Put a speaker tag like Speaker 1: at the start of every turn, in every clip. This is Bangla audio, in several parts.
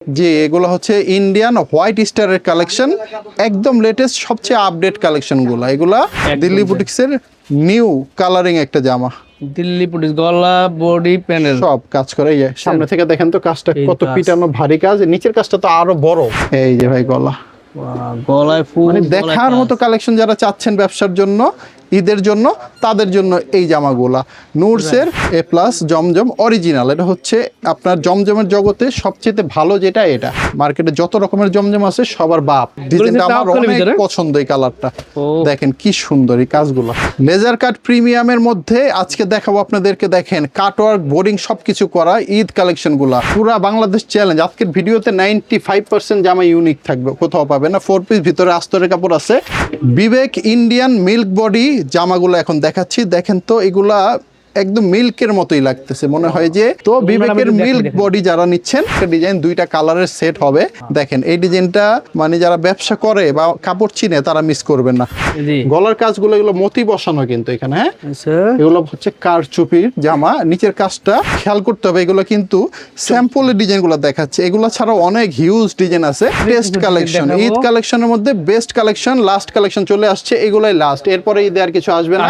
Speaker 1: জি, এগুলো হচ্ছে ইন্ডিয়ান হোয়াইট স্টারের কালেকশন, একদম লেটেস্ট সবচেয়ে আপডেট কালেকশনগুলো। এগুলা দিল্লি বুটিক্সের নিউ কালারিং একটা জামা।
Speaker 2: দিল্লি পুলিশ গলা বডি প্যানেল
Speaker 1: সব কাজ করে। এই যে সামনে থেকে দেখেন তো কাজটা কত পিটানো ভারী কাজ, নিচের কাজটা তো আরো বড়। এই যে ভাই গলা,
Speaker 2: গলায় ফুল,
Speaker 1: মানে দেখার মতো কালেকশন। যারা চাচ্ছেন ব্যবসার জন্য, ঈদের জন্য, তাদের জন্য এই জামাগুলা নুরসের এ প্লাস জমজম অরিজিনাল। এটা হচ্ছে আপনার জমজমের জগতে সবচেয়ে ভালো যেটা, এটা মার্কেটে যত রকমের জমজম আছে সবার বাপ। ডিজাইনটা আমার অনেক পছন্দ, এই কালারটা দেখেন কি সুন্দর। এই কাজগুলো লেজার কাট প্রিমিয়ামের মধ্যে আজকে দেখাবো আপনাদেরকে। দেখেন কাটওয়ার্ক, বোর্ডিং সবকিছু করা ঈদ কালেকশনগুলা, পুরা বাংলাদেশ চ্যালেঞ্জ। আজকের ভিডিওতে 95% জামা ইউনিক থাকবে, কোথাও পাবে না। 4 পিস ভিতরে আস্তরের কাপড় আছে। বিবেক ইন্ডিয়ান মিল্ক বডি জামাগুলো এখন দেখাচ্ছি। দেখেন তো এগুলা একদম মিল্কের মতোই লাগতেছে, মনে হয় যে তো বিবেকের মিল্ক বডি যারা নিচ্ছেন, ডিজাইন দুইটা কালারের সেট হবে। দেখেন এই ডিজাইনটা মানে যারা ব্যবসা করে বা কাপড় চিনে তারা মিস করবেন না। গলার কাজগুলো এগুলো মতি বসানো কিন্তু এখানে, হ্যাঁ এগুলো হচ্ছে কারচুপির জামা। নিচের কাজটা খেয়াল করতে হবে, এগুলো কিন্তু স্যাম্পলের ডিজাইনগুলো দেখাচ্ছে। এগুলো ছাড়াও অনেক হিউজ ডিজাইন আছে। টেস্ট কালেকশন, ঈদ কালেকশনের মধ্যে বেস্ট কালেকশন, লাস্ট কালেকশন চলে আসছে। এগুলাই লাস্ট, এরপরে ঈদে আর কিছু আসবে না,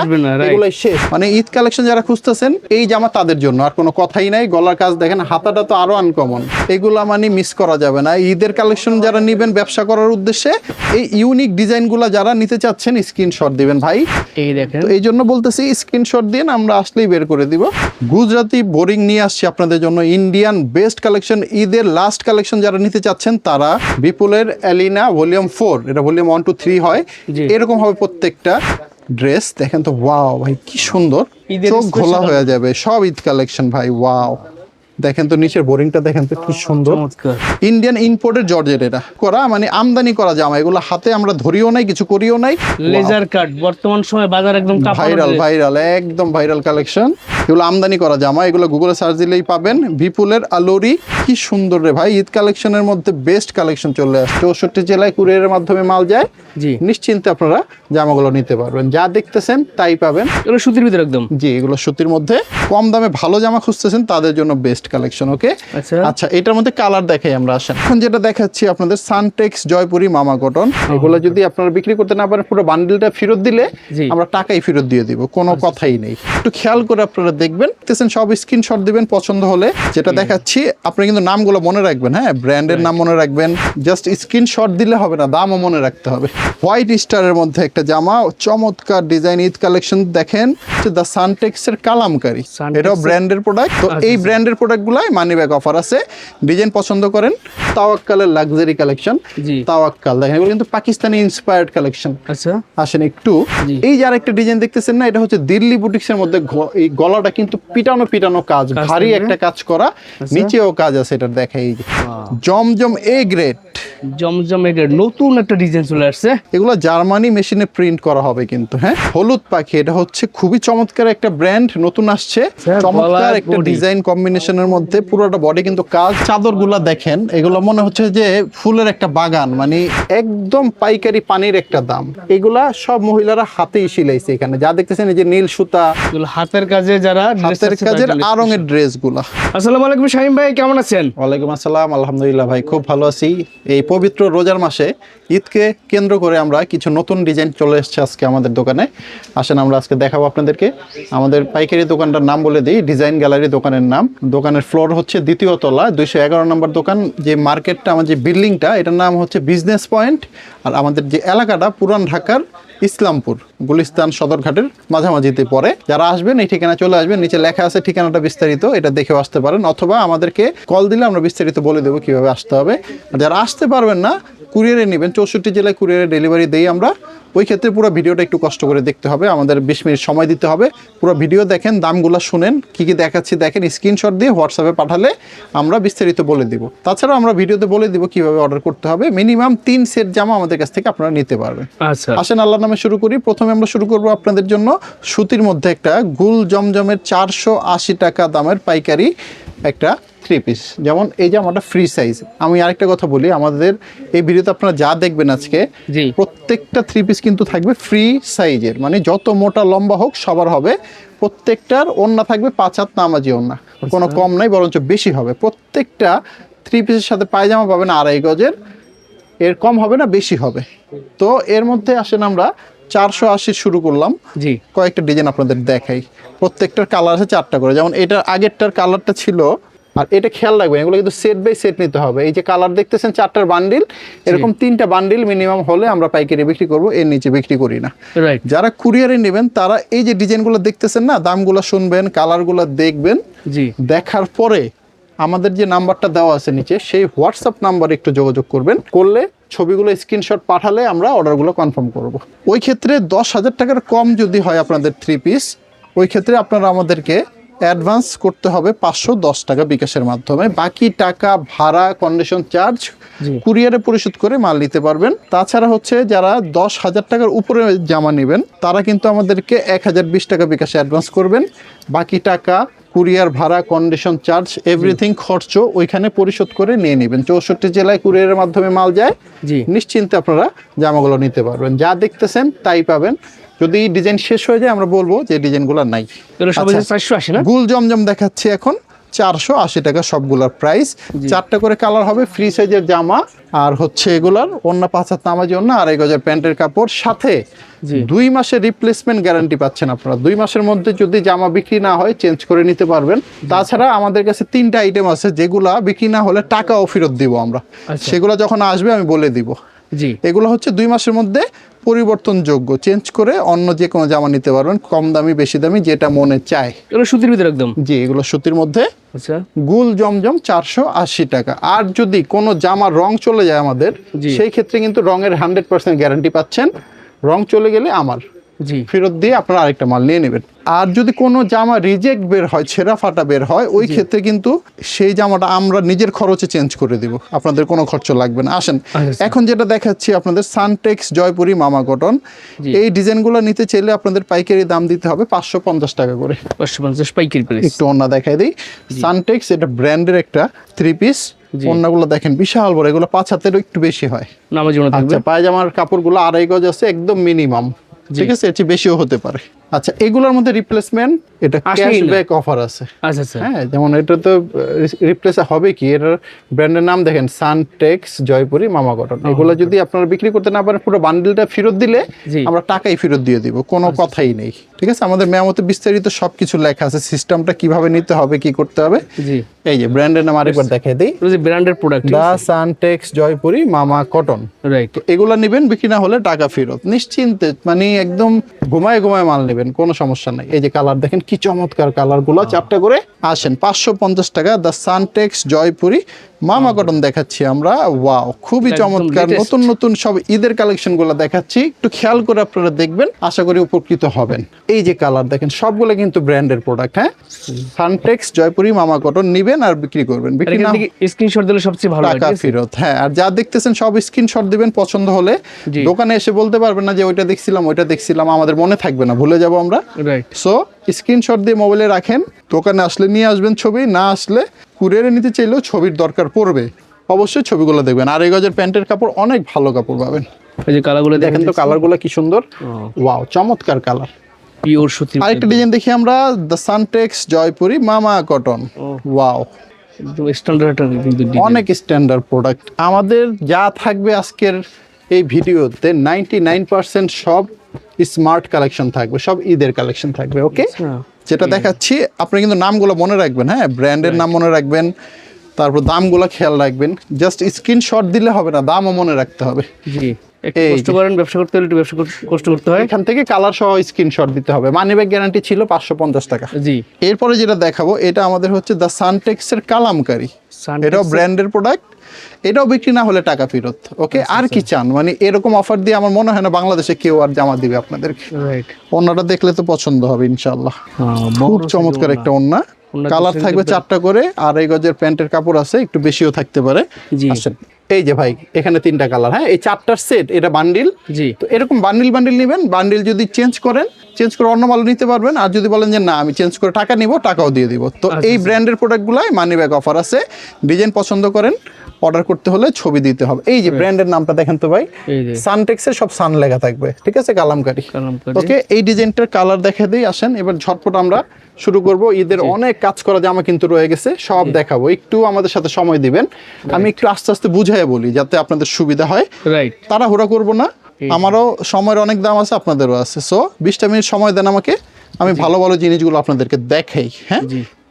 Speaker 1: এগুলাই শেষ। মানে ঈদ কালেকশন যারা খুঁজতেছেন এই জামা তাদের জন্য, আর কোনো কথাই নাই। গলার কাজ দেখেন, হাতাটা তো আরো আনকমন। এগুলা মানে মিস করা যাবে না। ঈদের কালেকশন যারা নিবেন ব্যবসা করার উদ্দেশ্যে, এই ইউনিক ডিজাইনগুলো যারা নিতে চাচ্ছেন স্ক্রিনশট দিবেন ভাই।
Speaker 2: এই দেখেন,
Speaker 1: তো এই জন্য বলতেছি স্ক্রিনশট দিন, আমরা আসলেই বের করে দিব। গুজরাটি বোরিং নিয়ে আসছি আপনাদের জন্য, ইন্ডিয়ান বেস্ট কালেকশন। ঈদের লাস্ট কালেকশন যারা নিতে চাচ্ছেন তারা বিপুলের এলিনা ভলিউম 4, এটা ভলিউম 1 2 3 হয়, এরকম হবে প্রত্যেকটা ড্রেস। দেখেন তো ওয়াও ভাই কি সুন্দর, চোখ ঘোলা হয়ে যাবে। সব ঈদ কালেকশন ভাই, ওয়াও। দেখেন তো নিচের বোরিংটা দেখেন তো কি সুন্দর। ইন্ডিয়ান ইম্পোর্টেড জর্জেট, এটা করা মানে আমদানি করা জামা। এগুলো হাতে আমরা ধরিও নাই, কিছু করিও নাই।
Speaker 2: লেজার কাট বর্তমান সময় বাজার একদম
Speaker 1: ভাইরাল একদম ভাইরাল কালেকশন। এগুলো আমদানি করা জামা, এগুলো গুগলে সার্চ দিলেই পাবেন। বিপুলের আলোরি, কি সুন্দর রে ভাই। ঈদ কালেকশনের মধ্যে বেস্ট কালেকশন চলে আসছে। 64 জেলায় কুরিয়ারের মাধ্যমে মাল যায়। নিশ্চিন্তে আপনারা জামাগুলো নিতে পারবেন, যা দেখতেছেন তাই পাবেন।
Speaker 2: এগুলো সুতির ভিতরে একদম,
Speaker 1: জি এগুলো সুতির মধ্যে। কম দামে ভালো জামা খুঁজতেছেন তাদের জন্য বেস্ট কালেকশন। ওকে আচ্ছা, এটার মধ্যে কালার দেখাই আমরা। আসেন এখন যেটা দেখাচ্ছি আপনাদের সানটেক্স জয়পুরি মামা কটন। এগুলো যদি আপনারা বিক্রি করতে না পারেন, পুরো বান্ডেলটা ফেরত দিলে আমরা টাকাই ফেরত দিয়ে দিব, কোনো কথাই নেই। একটু খেয়াল করে আপনারা দেখবেন, সব স্ক্রিনশট দিবেন পছন্দ হলে। যেটা দেখাচ্ছি আপনি কিন্তু নামগুলো মনে রাখবেন, হ্যাঁ ব্র্যান্ডের নাম মনে রাখবেন। জাস্ট স্ক্রিনশট দিলে হবে না, দামও মনে রাখতে হবে। হোয়াইট স্টারের মধ্যে একটা জামা, চমৎকার ডিজাইন ঈদ কালেকশন। দেখেন দ্য সানটেক্স এর কালামকারী, এটাও ব্র্যান্ডের প্রোডাক্ট। তো এই ব্র্যান্ডের প্রোডাক্টগুলাই মানি ব্যাগ অফার আছে। ডিজাইন পছন্দ করেন, তাওয়াক্কালের লাক্সারি কালেকশন। তাওয়াক্কাল দেখেন, এগুলো কিন্তু পাকিস্তানি ইন্সপায়ার্ড কালেকশন। আচ্ছা আসেন একটু, এই যে আরেকটা ডিজাইন দেখতেছেন না, এটা হচ্ছে দিল্লি বুটিক্সের মধ্যে। এই গলাটা কিন্তু পিটানো কাজ, ভারী একটা কাজ করা, নিচেও কাজ আছে। এটা দেখাই জমজম A grade,
Speaker 2: Zamzam A grade নতুন একটা ডিজাইন চলে আসছে।
Speaker 1: এগুলো জার্মানি মেশিনে প্রিন্ট করা হবে কিন্তু, হ্যাঁ। হলুদ পাখি, এটা হচ্ছে খুবই চমৎকার একটা ব্র্যান্ড, নতুন আসছে। চমৎকার একটা ডিজাইন কম্বিনেশনের মধ্যে, পুরোটা বডি কিন্তু কাজ। চাদরগুলা দেখেন, এগুলো মনে হচ্ছে যে ফুলের একটা বাগান, মানে একদম পাইকারি পানির একটা দাম। এগুলা সব মহিলারা হাতেই সিলাইছে। এখানে যা দেখতেছেন এই যে নীল সুতা,
Speaker 2: হাতের কাজে, যারা
Speaker 1: হাতের কাজের আরঙের ড্রেসগুলা।
Speaker 2: আসসালামু আলাইকুম শাহিম ভাই, কেমন আছেন?
Speaker 1: ওয়ালাইকুম আসসালাম, আলহামদুলিল্লাহ ভাই খুব ভালো আছি। এই পবিত্র রোজার মাসে ঈদকে কেন্দ্র করে আমরা কিছু নতুন ডিজাইন চলে এসেছে আজকে আমাদের দোকানে। আসেন আমরা আজকে দেখাবো আপনাদেরকে। আমাদের পাইকারি দোকানটার নাম বলে দিই, ডিজাইন গ্যালারি দোকানের নাম। দোকানের ফ্লোর হচ্ছে 2য় তলা, 211 নম্বর দোকান। যে মার্কেটটা, আমার যে বিল্ডিংটা, এটার নাম হচ্ছে বিজনেস পয়েন্ট। আর আমাদের যে এলাকাটা পুরান ঢাকার ইসলামপুর, গুলিস্তান সদরঘাটের মাঝামাঝিতে পড়ে। যারা আসবেন এই ঠিকানা চলে আসবেন, নিচে লেখা আছে ঠিকানাটা বিস্তারিত, এটা দেখেও আসতে পারেন, অথবা আমাদেরকে কল দিলে আমরা বিস্তারিত বলে দেবো কিভাবে আসতে হবে। যারা আসতে পারবেন না, কুরিয়ারে নেবেন, 64 জেলায় কুরিয়ারে ডেলিভারি দেই আমরা। ওই ক্ষেত্রে পুরো ভিডিওটা একটু কষ্ট করে দেখতে হবে, আমাদের 20 মিনিট সময় দিতে হবে। পুরো ভিডিও দেখেন, দামগুলো শুনেন, কি কি দেখাচ্ছি দেখেন, স্ক্রিনশট দিয়ে হোয়াটসঅ্যাপে পাঠালে আমরা বিস্তারিত বলে দিব। তাছাড়াও আমরা ভিডিওতে বলে দিব কিভাবে অর্ডার করতে হবে। মিনিমাম 3 সেট জামা আমাদের কাছ থেকে আপনারা নিতে পারবেন। আচ্ছা আসেন আল্লাহর নামে শুরু করি। প্রথমে আমরা শুরু করব আপনাদের জন্য সুতির মধ্যে একটা গুল জমজমের 480 টাকা দামের পাইকারি একটা 3 পিস। যেমন এই জামাটা ফ্রি সাইজ। আমি আরেকটা কথা বলি, আমাদের এই ভিডিওতে আপনারা যা দেখবেন আজকে, প্রত্যেকটা 3 পিস কিন্তু থাকবে ফ্রি সাইজের, মানে যত মোটা লম্বা হোক সবার হবে। প্রত্যেকটার ওন্না থাকবে 5 হাত নামাজি ওন্না, কোনো কম নাই, বরঞ্চ বেশি হবে। প্রত্যেকটা থ্রি পিসের সাথে পায়জামা পাবেন 2.5 গজের, এর কম হবে না, বেশি হবে। তো এর মধ্যে আসেন আমরা 480 শুরু করলাম।
Speaker 2: জি
Speaker 1: কয়েকটা ডিজাইন আপনাদের দেখাই। প্রত্যেকটার কালার আছে 4টা করে, যেমন এটার আগেরটার কালারটা ছিল, আর এটা খেয়াল রাখবেন এগুলো কিন্তু সেট বাই সেট নিতে হবে। এই যে কালার দেখতেছেন 4টার বান্ডিল, এরকম 3টা বান্ডিল মিনিমাম হলে আমরা পাইকারি বিক্রি করব, এর নিচে বিক্রি করি না।
Speaker 2: রাইট।
Speaker 1: যারা কুরিয়ারে নেবেন তারা এই যে ডিজাইনগুলো দেখতেছেন না, দামগুলো শুনবেন, কালারগুলো দেখবেন,
Speaker 2: জি
Speaker 1: দেখার পরে আমাদের যে নাম্বারটা দেওয়া আছে নিচে সেই হোয়াটসঅ্যাপ নাম্বারে একটু যোগাযোগ করবেন। করলে ছবিগুলো স্ক্রিনশট পাঠালে আমরা অর্ডারগুলো কনফার্ম করব। ওই ক্ষেত্রে 10,000 টাকার কম যদি হয় আপনাদের থ্রি পিস, ওই ক্ষেত্রে আপনারা আমাদেরকে অ্যাডভান্স করতে হবে 510 টাকা বিকাশের মাধ্যমে। বাকি টাকা ভাড়া, কন্ডিশন চার্জ কুরিয়ারে পরিশোধ করে মাল নিতে পারবেন। তাছাড়া হচ্ছে যারা 10,000 টাকার উপরে জামা নেবেন তারা কিন্তু আমাদেরকে 1020 টাকা বিকাশে অ্যাডভান্স করবেন। বাকি টাকা কুরিয়ার ভাড়া, কন্ডিশন চার্জ, এভরিথিং খরচ ওইখানে পরিশোধ করে নিয়ে নেবেন। 64 জেলায় কুরিয়ারের মাধ্যমে মাল যায়,
Speaker 2: জি
Speaker 1: নিশ্চিন্তে আপনারা জামাগুলো নিতে পারবেন। যা দেখতেছেন তাই পাবেন। যদি ডিজাইন শেষ হয়ে যায় আমরা বলবো যে ডিজাইনগুলো নাই।
Speaker 2: এগুলো সব 480 না?
Speaker 1: গুল জমজম দেখাচ্ছি এখন 480 টাকা সবগুলোর প্রাইস। 4টা করে কালার হবে, ফ্রি সাইজের জামা, আর হচ্ছে এগুলার ওন্না 5 হাত নামাজি ওন্না, 2.5 গজের প্যান্টের কাপড়, সাথে 2 মাসের রিপ্লেসমেন্ট গ্যারান্টি পাচ্ছেন আপনারা। 2 মাসের মধ্যে যদি জামা বিক্রি না হয় চেঞ্জ করে নিতে পারবেন। তাছাড়া আমাদের কাছে 3টা আইটেম আছে যেগুলা বিক্রি না হলে টাকাও ফেরত দিব আমরা। সেগুলো যখন আসবে আমি বলে দিব।
Speaker 2: জি
Speaker 1: এগুলো হচ্ছে 2 মাসের মধ্যে পরিবর্তনযোগ্য, চেঞ্জ করে অন্য যে কোনো জামা নিতে পারবেন, কম দামি বেশি দামি যেটা মনে চায়।
Speaker 2: এগুলো সুতির ভিতরে একদম?
Speaker 1: জি, এগুলো সুতির মধ্যে।
Speaker 2: আচ্ছা,
Speaker 1: গুল জমজম 480 টাকা। আর যদি কোনো জামার রং চলে যায় আমাদের, সেই ক্ষেত্রে কিন্তু রঙের 100% গ্যারান্টি পাচ্ছেন। রং চলে গেলে আমার
Speaker 2: জি
Speaker 1: ফেরত দিয়ে আপনারা আরেকটা মাল নিয়ে নেবেন। আর যদি কোনো জামা রিজেক্ট বের হয়, ছেঁড়া ফাটা বের হয়, ওই ক্ষেত্রে কিন্তু সেই জামাটা আমরা নিজের খরচে চেঞ্জ করে দিব, আপনাদের কোনো খরচ লাগবে না। আসেন এখন যেটা দেখাচ্ছি আপনাদের সানটেক্স জয়পুরি মামা কটন, এই ডিজাইনগুলো নিতে চাইলে আপনাদের পাইকারি দাম দিতে হবে 550 টাকা করে।
Speaker 2: 550 পাইকারি প্রাইস।
Speaker 1: একটু ওন্না দেখাই দিই। সানটেক্স এটা ব্র্যান্ডের একটা থ্রি পিস। ওন্নাগুলো দেখেন বিশাল বড়, এগুলো 5 হাতেরও একটু বেশি হয়।
Speaker 2: নামাজি ওন্না থাকবে।
Speaker 1: আচ্ছা, পায়জামার কাপড়গুলো 2.5 গজ আছে, একদম মিনিমাম, ঠিক আছে, এর চেয়ে বেশিও হতে পারে। আচ্ছা, এগুলোর মধ্যে রিপ্লেসমেন্ট, এটা ক্যাশব্যাক অফার আছে।
Speaker 2: আচ্ছা আচ্ছা,
Speaker 1: হ্যাঁ, যেমন এটা তো রিপ্লেস হবে কি, এটার ব্র্যান্ডের নাম দেখেন সানটেক্স জয়পুরি মামা কটন। এগুলো যদি আপনারা বিক্রি করতে না পারেন, পুরো বান্ডেলটা ফেরত দিলে আমরা টাকাই ফেরত দিয়ে দিব, কোনো কথাই নেই। ঠিক আছে, আমাদের মেমোতে বিস্তারিত সবকিছু লেখা আছে, সিস্টেমটা কিভাবে নিতে হবে, কি করতে হবে।
Speaker 2: জি,
Speaker 1: এই যে ব্র্যান্ডের নাম আরেকবার দেখাই দিই,
Speaker 2: ব্র্যান্ডের প্রোডাক্ট
Speaker 1: দা সানটেক্স জয়পুরি মামা কটন।
Speaker 2: রাইট।
Speaker 1: এগুলা নেবেন, বিক্রি না হলে টাকা ফেরত, নিশ্চিন্তে, মানে একদম ঘুমায় ঘুমায় মাল নেবেন, কোনো সমস্যা নাই। এই যে কালার দেখেন কি চমৎকার কালারগুলো, 4টা করে। আসেন 550 টাকা দা সানটেক্স জয়পুরি মামা কটন দেখাচ্ছি আমরা। ওয়াও, খুবই চমৎকার, নতুন নতুন সব ঈদের কালেকশন গুলো দেখাচ্ছি, একটু খেয়াল করে আপনারা দেখবেন, আশা করি উপকৃত হবেন। এই যে কালার দেখেন, সবগুলো কিন্তু ব্র্যান্ডের প্রোডাক্ট। হ্যাঁ, সানটেক্স জয়পুরি মামা কটন নিবেন আর বিক্রি করবেন, বিক্রি না
Speaker 2: স্ক্রিনশট দিলে সবচেয়ে ভালো,
Speaker 1: টাকা ফেরত। হ্যাঁ, আর যা দেখতেছেন সব স্ক্রিনশট দিবেন, পছন্দ হলে দোকানে এসে বলতে পারবেন না যে ওইটা দেখছিলাম ওইটা দেখছিলাম, আমাদের মনে থাকবে না, ভুলে যাব আমরা।
Speaker 2: রাইট।
Speaker 1: সো স্ক্রিনশট দিয়ে মোবাইলে রাখেন, দোকানে আসলে নিয়ে আসবেন ছবি, না আসলে কুরিয়ারে নিতে চাইলেও ছবির দরকার পড়বে, অবশ্যই ছবিগুলো দেখবেন। আর 2.5 গজের প্যান্টের কাপড়, অনেক ভালো কাপড় পাবেন।
Speaker 2: এই যে কালারগুলো
Speaker 1: দেখেন তো, কালারগুলো কি সুন্দর, ওয়াও, চমৎকার কালার।
Speaker 2: পিওর সুতি।
Speaker 1: আরেকটা ডিজাইন দেখি আমরা, দ্য সানটেক্স জয়পুরি মামা কটন। ওয়াও,
Speaker 2: একদম স্ট্যান্ডার্ড, কিন্তু
Speaker 1: অনেক স্ট্যান্ডার্ড প্রোডাক্ট। আমাদের যা থাকবে আজকের এই ভিডিওতে 99% সব স্মার্ট কালেকশন থাকবে, সব ঈদের কালেকশন থাকবে। ওকে, যেটা দেখাচ্ছি আপনি কিন্তু নামগুলো মনে রাখবেন। হ্যাঁ, ব্র্যান্ডের নাম মনে রাখবেন, তারপর দামগুলো খেয়াল রাখবেন। জাস্ট স্ক্রিনশট দিলে হবে না, দামও মনে রাখতে হবে।
Speaker 2: জি, একটু কষ্ট করেন, ব্যবসা করতে হলে একটু কষ্ট করতে হয়।
Speaker 1: এখান থেকে কালার সহ স্ক্রিনশট দিতে হবে। মানি ব্যাগ গ্যারান্টি ছিল 550 টাকা।
Speaker 2: জি,
Speaker 1: এরপরে যেটা দেখাবো, এটা আমাদের হচ্ছে দ্য সানটেক্স এর কালামকারী। এটাও ব্র্যান্ডের প্রোডাক্ট, এটাও বিক্রি না হলে টাকা ফেরত। ওকে, আর কি চান, মানে এরকম অফার দিয়ে আমার মনে হয় না বাংলাদেশে কেউ আর জামা দিবে আপনাদেরকে।
Speaker 2: রাইট।
Speaker 1: ওন্নাটা দেখলে তো পছন্দ হবে ইনশাআল্লাহ। খুব চমৎকার একটা ওন্না, কালার থাকবে 4টা করে, 2.5 গজের প্যান্টের কাপড় আছে, একটু বেশিও থাকতে পারে। আসেন, এই যে ভাই, এখানে 3টা কালার। হ্যাঁ, এই 4টার সেট, এটা বান্ডিল।
Speaker 2: জি,
Speaker 1: তো এরকম বান্ডিল বান্ডিল নেবেন, বান্ডিল যদি চেঞ্জ করেন, চেঞ্জ করে অন্য মাল নিতে পারবেন। আর যদি বলেন যে না আমি চেঞ্জ করে টাকা নিব, টাকাও দিয়ে দিব। তো এই ব্র্যান্ডের প্রোডাক্টগুলাই মানি ব্যাগ অফার আছে। ডিজাইন পছন্দ করেন, অর্ডার করতে হলে ছবি দিতে হবে। এই যে ব্র্যান্ডের নামটা দেখেন তো ভাই,
Speaker 2: এই যে
Speaker 1: সানটেক্সের সব সান লেখা থাকবে, ঠিক আছে, কালামকারী।
Speaker 2: কালামকারী।
Speaker 1: ওকে, এই ডিজাইনটার কালার দেখে দিই, আসেন এবার ঝটপট আমরা শুরু করব। ঈদের অনেক কাজ করা জামা কিন্তু রয়ে গেছে, সব দেখাবো। একটু আমাদের সাথে সময় দিবেন, আমি একটু আস্তে আস্তে বুঝাইয়া বলি যাতে আপনাদের সুবিধা হয়।
Speaker 2: রাইট।
Speaker 1: তাড়াহুড়া করবো না, আমারও সময়ের অনেক দাম আছে, আপনাদেরও আছে। সো 20টা মিনিট সময় দেন আমাকে, আমি ভালো ভালো জিনিসগুলো আপনাদেরকে দেখাই। হ্যাঁ,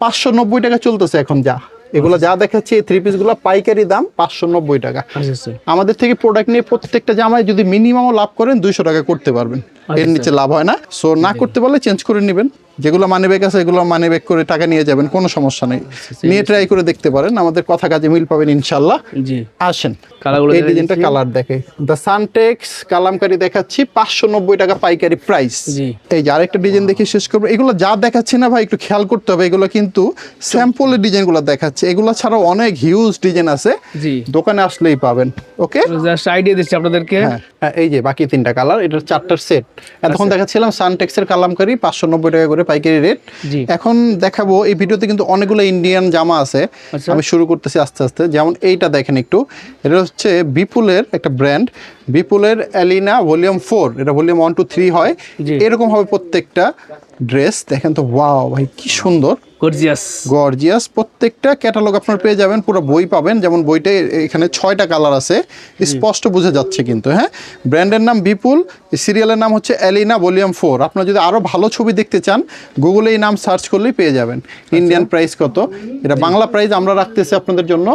Speaker 1: 590 টাকা চলতেছে এখন যা, এগুলো যা দেখাচ্ছি এই 3 পিসগুলো পাইকারি দাম 590 টাকা।
Speaker 2: আচ্ছা
Speaker 1: আমাদের থেকে প্রোডাক্ট নিয়ে প্রত্যেকটা জামায় যদি মিনিমামও লাভ করেন 200 টাকা করতে পারবেন, এর নিচে লাভ হয় না। সো না করতে পারলে চেঞ্জ করে নেবেন, যেগুলো মানি ব্যাগ আছে এগুলো মানি ব্যাগ করে টাকা নিয়ে যাবেন, কোনো সমস্যা নেই। নিয়ে ট্রাই করে দেখতে পারেন, আমাদের কথা কাজে মিল পাবেন ইনশাল্লাহ।
Speaker 2: জি,
Speaker 1: আসেন
Speaker 2: কালারগুলো
Speaker 1: এই ডিজাইনটা কালার দেখে, দ্য সানটেক্স কালামকারী দেখাচ্ছি 590 টাকা পাইকারি প্রাইস।
Speaker 2: জি।
Speaker 1: এই যে আরেকটা ডিজাইন দেখে শেষ করবো। এগুলো যা দেখাচ্ছি না ভাই, একটু খেয়াল করতে হবে, এগুলো কিন্তু স্যাম্পলের ডিজাইনগুলো দেখাচ্ছে, এগুলো ছাড়াও অনেক হিউজ ডিজাইন আছে,
Speaker 2: জি,
Speaker 1: দোকানে আসলেই পাবেন। ওকে,
Speaker 2: জাস্ট আইডিয়া দিচ্ছি আপনাদেরকে।
Speaker 1: হ্যাঁ, এই যে বাকি 3টা কালার, এটার 4টার সেট। এতক্ষণ দেখাচ্ছিলাম সানটেক্সের কালামকারী 590 টাকা করে পাইকারি রেট।
Speaker 2: জি।
Speaker 1: এখন দেখাবো, এই ভিডিওতে কিন্তু অনেকগুলো ইন্ডিয়ান জামা আছে।
Speaker 2: আচ্ছা।
Speaker 1: আমি শুরু করতেছি আস্তে আস্তে। যেমন এইটা দেখেন একটু, এটা হচ্ছে বিপুলের একটা ব্র্যান্ড, বিপুলের এলিনা ভলিউম 4, এটা ভলিউম 1 2 3 হয়।
Speaker 2: জি।
Speaker 1: এরকম হবে প্রত্যেকটা ড্রেস, দেখেন তো, ওয়াও ভাই কি সুন্দর,
Speaker 2: গর্জিয়াস।
Speaker 1: গর্জিয়াস। প্রত্যেকটা ক্যাটালগ আপনারা পেয়ে যাবেন, পুরো বই পাবেন। যেমন বইটা এখানে 6টা কালার আছে, স্পষ্ট বোঝা যাচ্ছে কিন্তু। হ্যাঁ, ব্র্যান্ডের নাম বিপুল, সিরিয়ালের নাম হচ্ছে এলিনা ভলিউম 4। আপনারা যদি আরো ভালো ছবি দেখতে চান, গুগলে এই নাম সার্চ করলেই পেয়ে যাবেন। ইন্ডিয়ান প্রাইস কত, এটা বাংলা প্রাইস আমরা রাখতেছি আপনাদের জন্য।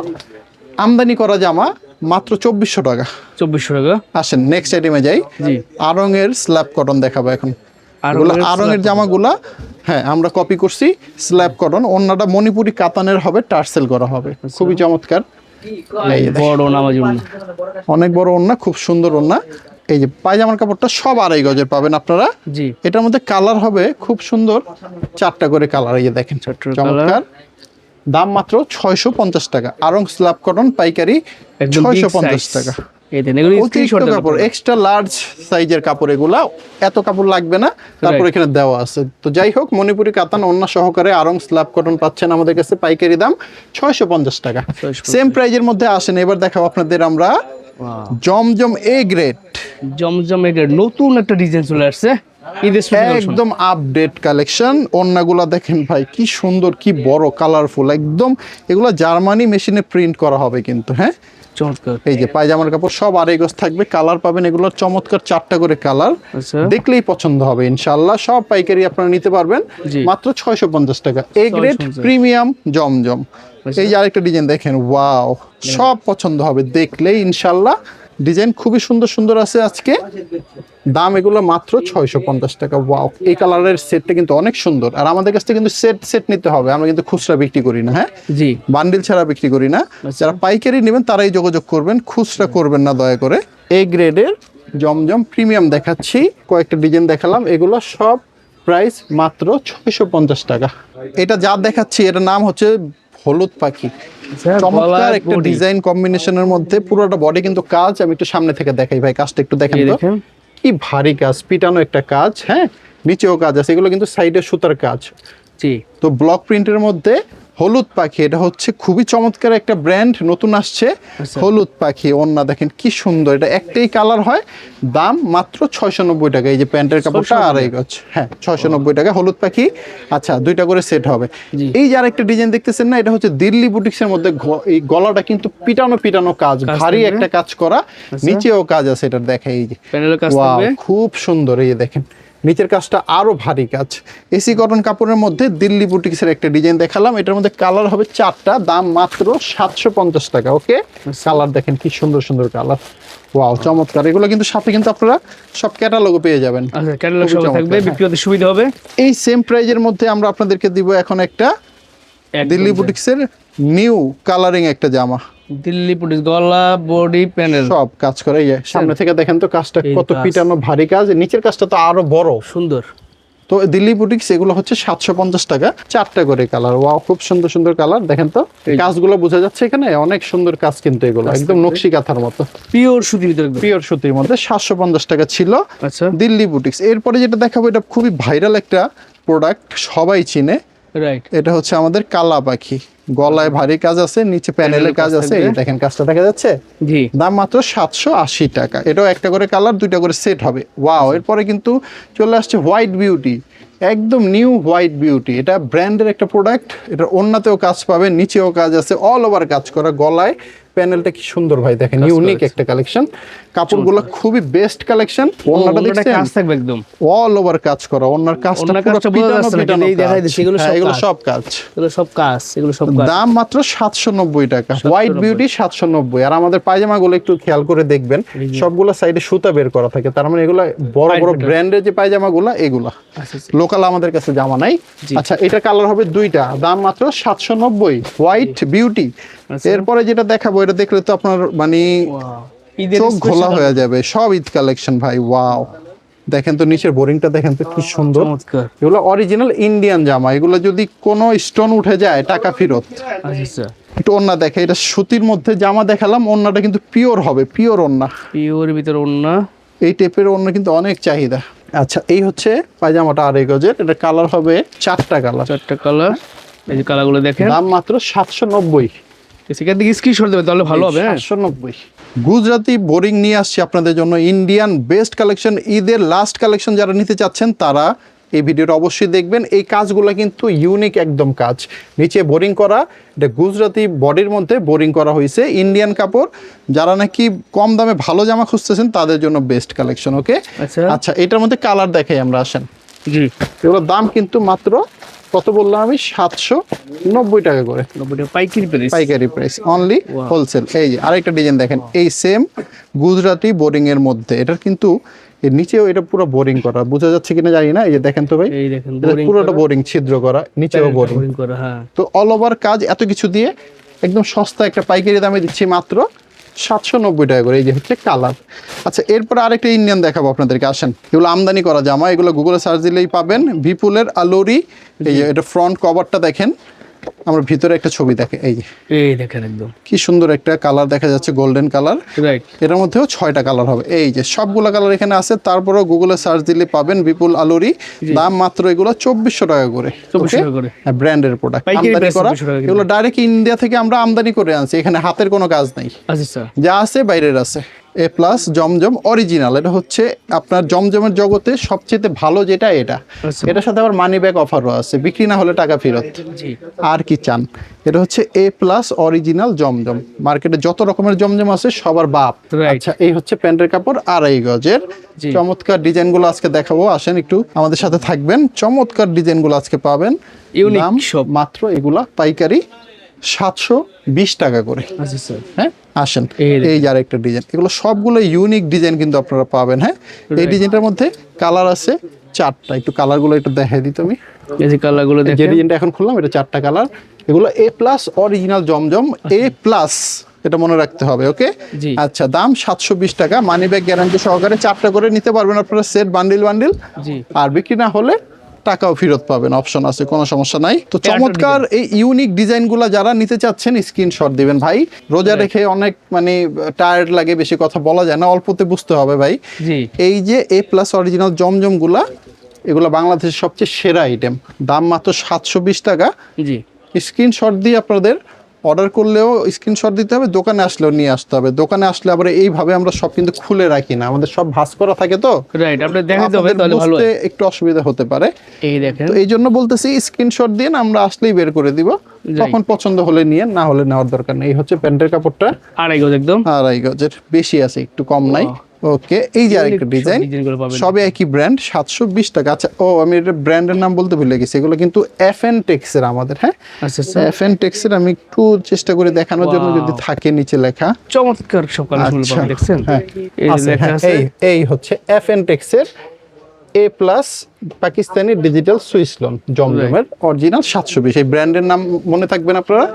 Speaker 1: আমদানি করা জামা মাত্র 2400 টাকা।
Speaker 2: 2400 টাকা।
Speaker 1: আসেন নেক্সট আইটেমে যাই।
Speaker 2: জি।
Speaker 1: আরঙের স্ল্যাব কটন দেখাবো এখন।
Speaker 2: আড়ঙের
Speaker 1: আরঙের জামাগুলা, হ্যাঁ, আমরা কপি করছি স্ল্যাব কটন। ওন্নাটা মণিপুরি কাতানের হবে, টার্সেল করা হবে, খুবই চমৎকার। এই যে দেখেন,
Speaker 2: বড় নামাজি ওড়না।
Speaker 1: অনেক বড় ওন্না, খুব সুন্দর ওন্না। এই যে পায়জামার কাপড়টা সব 2.5 গজের পাবেন আপনারা।
Speaker 2: জি।
Speaker 1: এটার মধ্যে কালার হবে খুব সুন্দর, 4টা করে কালার। এই যে দেখেন,
Speaker 2: 4টা
Speaker 1: চমৎকার। দাম মাত্র 650 টাকা। আরং স্ল্যাব কটন পাইকারি
Speaker 2: একদম big
Speaker 1: 650
Speaker 2: size।
Speaker 1: টাকা।
Speaker 2: এই দেন, এগুলো
Speaker 1: অতিরিক্ত
Speaker 2: স্ক্রিনশট
Speaker 1: কাপড়, এক্সট্রা লার্জ সাইজের কাপড়, এগুলা এত কাপড় লাগবে না, তারপর এখানে দেওয়া আছে। তো যাই হোক, মণিপুরি কাতান ওন্না সহকারে আরং স্ল্যাব কটন পাচ্ছেন আমাদের কাছে পাইকারি দাম 650 টাকা।
Speaker 2: 650
Speaker 1: সেম প্রাইজের মধ্যে আসেন, এবার দেখাবো আপনাদের আমরা জমজম এ গ্রেড।
Speaker 2: জমজম এর নতুন একটা ডিজাইন চলে আসছে, ঈদের স্পেশাল।
Speaker 1: একদম আপডেট কালেকশন। ওন্নাগুলা দেখেন ভাই কি সুন্দর, কি বড়, কালারফুল একদম। এগুলা জার্মানি মেশিনে প্রিন্ট করা হবে কিন্তু। হ্যাঁ,
Speaker 2: চমৎকার।
Speaker 1: এই যে পায়জামার কাপড় সব 2.5 গজ থাকবে, কালার পাবেন এগুলোর চমৎকার 4টা করে কালার।
Speaker 2: আচ্ছা।
Speaker 1: দেখলেই পছন্দ হবে ইনশাআল্লাহ। সব পাইকারি আপনারা নিতে পারবেন
Speaker 2: জি।
Speaker 1: মাত্র 650 টাকা। এ গ্রেড
Speaker 2: 650
Speaker 1: প্রিমিয়াম জমজম।
Speaker 2: আচ্ছা।
Speaker 1: এই যে আরেকটা ডিজাইন দেখেন, ওয়াও, সব পছন্দ হবে দেখলেই ইনশাআল্লাহ। ডিজাইন খুবই সুন্দর সুন্দর আছে আজকে। দাম এগুলো মাত্র 650 টাকা। ওয়াও, এই কালারের সেটটা কিন্তু অনেক সুন্দর। আর আমাদের কাছ থেকে কিন্তু সেট সেট নিতে হবে, আমরা কিন্তু খুচরা বিক্রি করি না। হ্যাঁ,
Speaker 2: জি।
Speaker 1: বান্ডিল ছাড়া বিক্রি করি না। যারা পাইকারি নেবেন তারাই যোগাযোগ করবেন, খুচরা করবেন না দয়া করে। এই গ্রেডের জমজম প্রিমিয়াম দেখাচ্ছি, কয়েকটা ডিজাইন দেখালাম, এগুলো সব প্রাইস মাত্র 650 টাকা। এটা যা দেখাচ্ছি এটার নাম হচ্ছে হলুদ পাখি। চমৎকার একটা ডিজাইন কম্বিনেশনের মধ্যে, পুরোটা বডি কিন্তু কাজ। আমি একটু সামনে থেকে দেখাই ভাই, কাজটা একটু দেখেন তো, কি ভারী কাজ, পিটানো একটা কাজ। হ্যাঁ, নিচেও কাজ আছে, এগুলো কিন্তু সাইডে সুতার কাজ।
Speaker 2: জি।
Speaker 1: তো ব্লক প্রিন্টের মধ্যে হলুদ পাখি, এটা হচ্ছে খুবই চমৎকার একটা ব্র্যান্ড, নতুন আসছে। হলুদ পাখি ওন্না দেখেন কি সুন্দর, এটা একটাই কালার হয়। দাম মাত্র 690 টাকা। এই যে প্যান্টের কাপড়টা 2.5 গজ, হ্যাঁ 690 টাকা। হলুদ পাখি, আচ্ছা 2টা করে সেট হবে। এই যে আরেকটা ডিজাইন দেখতেছেন না, এটা হচ্ছে দিল্লি বুটিক্সের মধ্যে। এই গলাটা কিন্তু পিটানো পিটানো কাজ, ভারী একটা কাজ করা, নিচেও কাজ আছে। এটা দেখেন, এই যে ওয়াও, খুব সুন্দর। এই যে দেখেন, নিচের কাজটা আরো ভারী কাজ। এসি কটন কাপড়ের মধ্যে দিল্লি বুটিক্সের একটা ডিজাইন দেখালাম। এটার মধ্যে কালার হবে 4টা, দাম মাত্র 750 টাকা। ওকে, কালার দেখেন কি সুন্দর সুন্দর কালার। ওয়াও, চমৎকার। এগুলো কিন্তু সাথে কিন্তু আপনারা সব ক্যাটালগও পেয়ে যাবেন।
Speaker 2: আচ্ছা, ক্যাটালগ সহ থাকবে, বিক্রি করতে সুবিধা হবে।
Speaker 1: এই সেম প্রাইজের মধ্যে আমরা আপনাদেরকে দিব এখন একটা দিল্লি বুটিক্সের নিউ কালারিং একটা জামা।
Speaker 2: দিল্লি বুটিক্স, গলা, বডি, প্যানেল
Speaker 1: সব কাজ করে। এই সামনে থেকে দেখেন তো, কাজটা কত পিটানো ভারী কাজ। নিচের কাজটা তো আরো বড়
Speaker 2: সুন্দর।
Speaker 1: তো দিল্লি বুটিক্স এগুলো হচ্ছে 750 টাকা, 4টা করে কালার। ওয়াও, খুব সুন্দর সুন্দর কালার। দেখেন তো কাজগুলো বোঝা যাচ্ছে, এখানে অনেক সুন্দর কাজ কিন্তু। এগুলো একদম নকশি কাঁথার মতো,
Speaker 2: পিওর সুতির ভিতরে,
Speaker 1: পিওর সুতির মধ্যে 750 টাকা ছিল।
Speaker 2: আচ্ছা,
Speaker 1: দিল্লি বুটিক্স। এরপরে যেটা দেখাবো, এটা খুবই ভাইরাল একটা প্রোডাক্ট, সবাই চিনে।
Speaker 2: রাইট।
Speaker 1: এটা হচ্ছে আমাদের কালা পাখি, গলায় ভারী কাজ আছে, নিচে প্যানেলের কাজ আছে, এই দেখেন কাজটা দেখা যাচ্ছে।
Speaker 2: জি।
Speaker 1: দাম মাত্র 780 টাকা। এটাও একটা করে কালার, দুইটা করে সেট হবে। ওয়াও, এরপরে কিন্তু চলে আসছে হোয়াইট বিউটি, একদম নিউ হোয়াইট বিউটি। এটা ব্র্যান্ডের একটা প্রোডাক্ট। এটার ওড়নাতেও কাজ পাবেন, নিচেও কাজ আছে, অল ওভার কাজ করা, গলায় প্যানেলটা কি সুন্দর ভাই, দেখেন ইউনিক একটা কালেকশন। কাপড়গুলো খুবই বেস্ট কালেকশন। ওড়নাটা দেখছেন
Speaker 2: কাজ থাকবে একদম
Speaker 1: অল ওভার কাজ করা, ওড়নার কাজটা পুরো পিটানো পিটানো
Speaker 2: এই দেখাই দিচ্ছি, এগুলো
Speaker 1: হ্যাঁ, এগুলো সব কাজ।
Speaker 2: এগুলো সব কাজ, এগুলো সব কাজ।
Speaker 1: দাম মাত্র 790 টাকা। White beauty 790। আর আমাদের পায়জামাগুলো একটু খেয়াল করে দেখবেন, সবগুলো সাইডে সুতা বের করা থাকে, তার মানে এগুলো বড় বড় ব্র্যান্ডের যে পায়জামাগুলো এগুলা। লোকাল আমাদের কাছে জামা নাই। আচ্ছা, এটা কালার হবে দুইটা, দাম মাত্র 790, হোয়াইট বিউটি। এরপরে যেটা দেখাবো, এটা দেখলে তো আপনার মানে চোখ ঘোলা হয়ে যাবে। সব ঈদ কালেকশন ভাই, ওয়াও। দেখেন তো নিচের বোরিংটা দেখেন তো কি সুন্দর। এগুলো অরিজিনাল ইন্ডিয়ান জামা, এগুলো যদি কোনো স্টোন উঠে যায় টাকা ফেরত। একটু ওন্না দেখে, এটা সুতির মধ্যে জামা দেখালাম, ওন্নাটা কিন্তু পিওর হবে, পিওর ওন্না,
Speaker 2: পিওর ভিতর ওন্না।
Speaker 1: এই টাইপের ওন্না কিন্তু অনেক চাহিদা। আচ্ছা, এই হচ্ছে পায়জামাটা আড়াই গজের, এটা কালার হবে 4টা কালার।
Speaker 2: 4টা কালার, এই যে কালারগুলো দেখেন।
Speaker 1: দাম মাত্র 790।
Speaker 2: সেখান থেকে স্ক্রিনশট দেবেন তাহলে ভালো হবে।
Speaker 1: 790। গুজরাটি বোরিং নিয়ে আসছি আপনাদের জন্য, ইন্ডিয়ান বেস্ট কালেকশন। ঈদের লাস্ট কালেকশন যারা নিতে চাচ্ছেন তারা এই ভিডিওটা অবশ্যই দেখবেন। এই কাজগুলো কিন্তু ইউনিক একদম কাজ, নিচে বোরিং করা, এটা গুজরাটি বডির মধ্যে বোরিং করা হয়েছে, ইন্ডিয়ান কাপড়। যারা নাকি কম দামে ভালো জামা খুঁজতেছেন তাদের জন্য বেস্ট কালেকশন। ওকে, আচ্ছা, এটার মধ্যে কালার দেখাই আমরা, আসেন।
Speaker 2: জি।
Speaker 1: এগুলোর দাম কিন্তু মাত্র কত বললাম আমি, 790 টাকা করে।
Speaker 2: পাইকারি প্রাইস,
Speaker 1: পাইকারি প্রাইস, অনলি হোলসেল। এই যে আরেকটা ডিজাইন দেখেন, এই সেম গুজরাটি বোরিং এর মধ্যে, এটার কিন্তু এর নিচেও এটা পুরো বোরিং করা, বোঝা যাচ্ছে কিনা জানি না। এই যে দেখেন তো ভাই,
Speaker 2: এই দেখেন
Speaker 1: পুরোটা বোরিং, ছিদ্র করা, নিচেও বোরিং
Speaker 2: করা। হ্যাঁ,
Speaker 1: তো অল ওভার কাজ, এত কিছু দিয়ে একদম সস্তা একটা পাইকারি দামে দিচ্ছি মাত্র 790 টাকা করে। এই যে হচ্ছে কালার। আচ্ছা, এরপরে আরেকটা ইন্ডিয়ান দেখাবো আপনাদেরকে, আসেন। এগুলো আমদানি করা জামা, এগুলো গুগলে সার্চ দিলেই পাবেন। বিপুলের আলোরি, এই যে এটা ফ্রন্ট কভারটা দেখেন, আমরা ভিতরে একটা ছবি দেখে, এই যে
Speaker 2: এই দেখেন একদম
Speaker 1: কি সুন্দর একটা কালার দেখা যাচ্ছে, গোল্ডেন কালার।
Speaker 2: রাইট।
Speaker 1: এর মধ্যেও 6টা কালার হবে, এই যে সবগুলো কালার এখানে আছে। তারপরেও গুগলে সার্চ দিলে পাবেন বিপুল আলোরি। দাম মাত্র এগুলো 2400 টাকা করে।
Speaker 2: 2400 টাকা করে,
Speaker 1: ব্র্যান্ডের প্রোডাক্ট, আমদানি করা। এগুলো ডাইরেক্ট ইন্ডিয়া থেকে আমরা আমদানি করে আনছি, এখানে হাতের কোনো কাজ নাই।
Speaker 2: আচ্ছা স্যার,
Speaker 1: যা আছে বাইরের আছে। এ প্লাস জমজম অরিজিনাল, এটা হচ্ছে আপনার জমজমের জগতে সবচেয়ে ভালো যেটা এটা। এটার সাথে আবার মানি ব্যাক অফারও আছে, বিক্রি না হলে টাকা ফেরত। আর কি চান। এটা হচ্ছে এ প্লাস অরিজিনাল জমজম, মার্কেটে যত রকমের জমজম আছে সবার বাপ। আচ্ছা, এই হচ্ছে প্যান্টের কাপড়, আড়াই গজের। চমৎকার ডিজাইনগুলো আজকে দেখাবো, আসেন একটু আমাদের সাথে থাকবেন। চমৎকার ডিজাইনগুলো আজকে পাবেন, দাম মাত্র এগুলা পাইকারি 720 টাকা করে। হ্যাঁ, আসেন। এই যে আরেকটা ডিজাইন, এগুলো সবগুলো ইউনিক ডিজাইন কিন্তু আপনারা পাবেন। হ্যাঁ, এই ডিজাইনটার মধ্যে কালার আছে 4টা, একটু কালারগুলো একটু দেখাই দিই তুমি।
Speaker 2: এই যে কালারগুলো দেখেন,
Speaker 1: যে ডিজাইনটা এখন খুললাম, এটা 4টা কালার। এগুলো এ প্লাস অরিজিনাল জমজম, এ প্লাস, এটা মনে রাখতে হবে। ওকে, আচ্ছা, দাম 720 টাকা, মানি ব্যাগ গ্যারান্টি সহকারে। 4টা করে নিতে পারবেন আপনারা, সেট বান্ডিল বান্ডিল। আর বিক্রি না হলে টাকাও ফেরত পাবেন, অপশন আছে, কোনো সমস্যা নাই। তো চমৎকার এই ইউনিক ডিজাইনগুলো যারা নিতে চাচ্ছেন স্ক্রিনশট দিবেন ভাই। রোজা রেখে অনেক মানে টায়ার্ড লাগে, বেশি কথা বলা যায় না, অল্পতে বুঝতে হবে ভাই। এই যে এ প্লাস অরিজিনাল জমজম গুলা, এগুলো বাংলাদেশের সবচেয়ে সেরা আইটেম, দাম মাত্র 720 টাকা। স্ক্রিনশট দিয়ে আপনাদের অর্ডার করলেও স্ক্রিনশট দিতে হবে, দোকানে আসলেও নিয়ে আসতে হবে। দোকানে আসলে আবার এইভাবে আমরা সব কিন্তু খুলে রাখি না, আমাদের সব ভাঁজ করা থাকে, তো
Speaker 2: রাইট, আপনি দেখাতে হবে, তাহলে ভালো হয়,
Speaker 1: একটু অসুবিধা হতে পারে।
Speaker 2: এই দেখেন,
Speaker 1: তো এই জন্য বলতেছি স্ক্রিনশট দিন, আমরা আসলেই বের করে দিব, তখন পছন্দ হলে নিয়ে, না হলে নেওয়ার দরকার নেই। এই হচ্ছে প্যান্টের কাপড়টা,
Speaker 2: আড়াই গজ, একদম
Speaker 1: আড়াই গজের, বেশি আছে, একটু কম নাই। ওকে, এই যে আরেকটা ডিজাইন, সবে একই ব্র্যান্ড, 720 টাকা। আচ্ছা, ও আমি এটা ব্র্যান্ডের নাম বলতে ভুলে গেছি, এগুলো কিন্তু এফএন টেক্সের আমাদের। হ্যাঁ, এফএন টেক্সের, আমি একটু চেষ্টা করে দেখানোর জন্য, যদি থাকে নিচে লেখা,
Speaker 2: চমৎকার সব কালারগুলো পাবেন, দেখছেন।
Speaker 1: এই হচ্ছে এফএন টেক্সের A plus Pakistani digital Swiss lawn জমজমের অরিজিনাল 720। এই ব্র্যান্ডের নাম মনে থাকবেন আপনারা,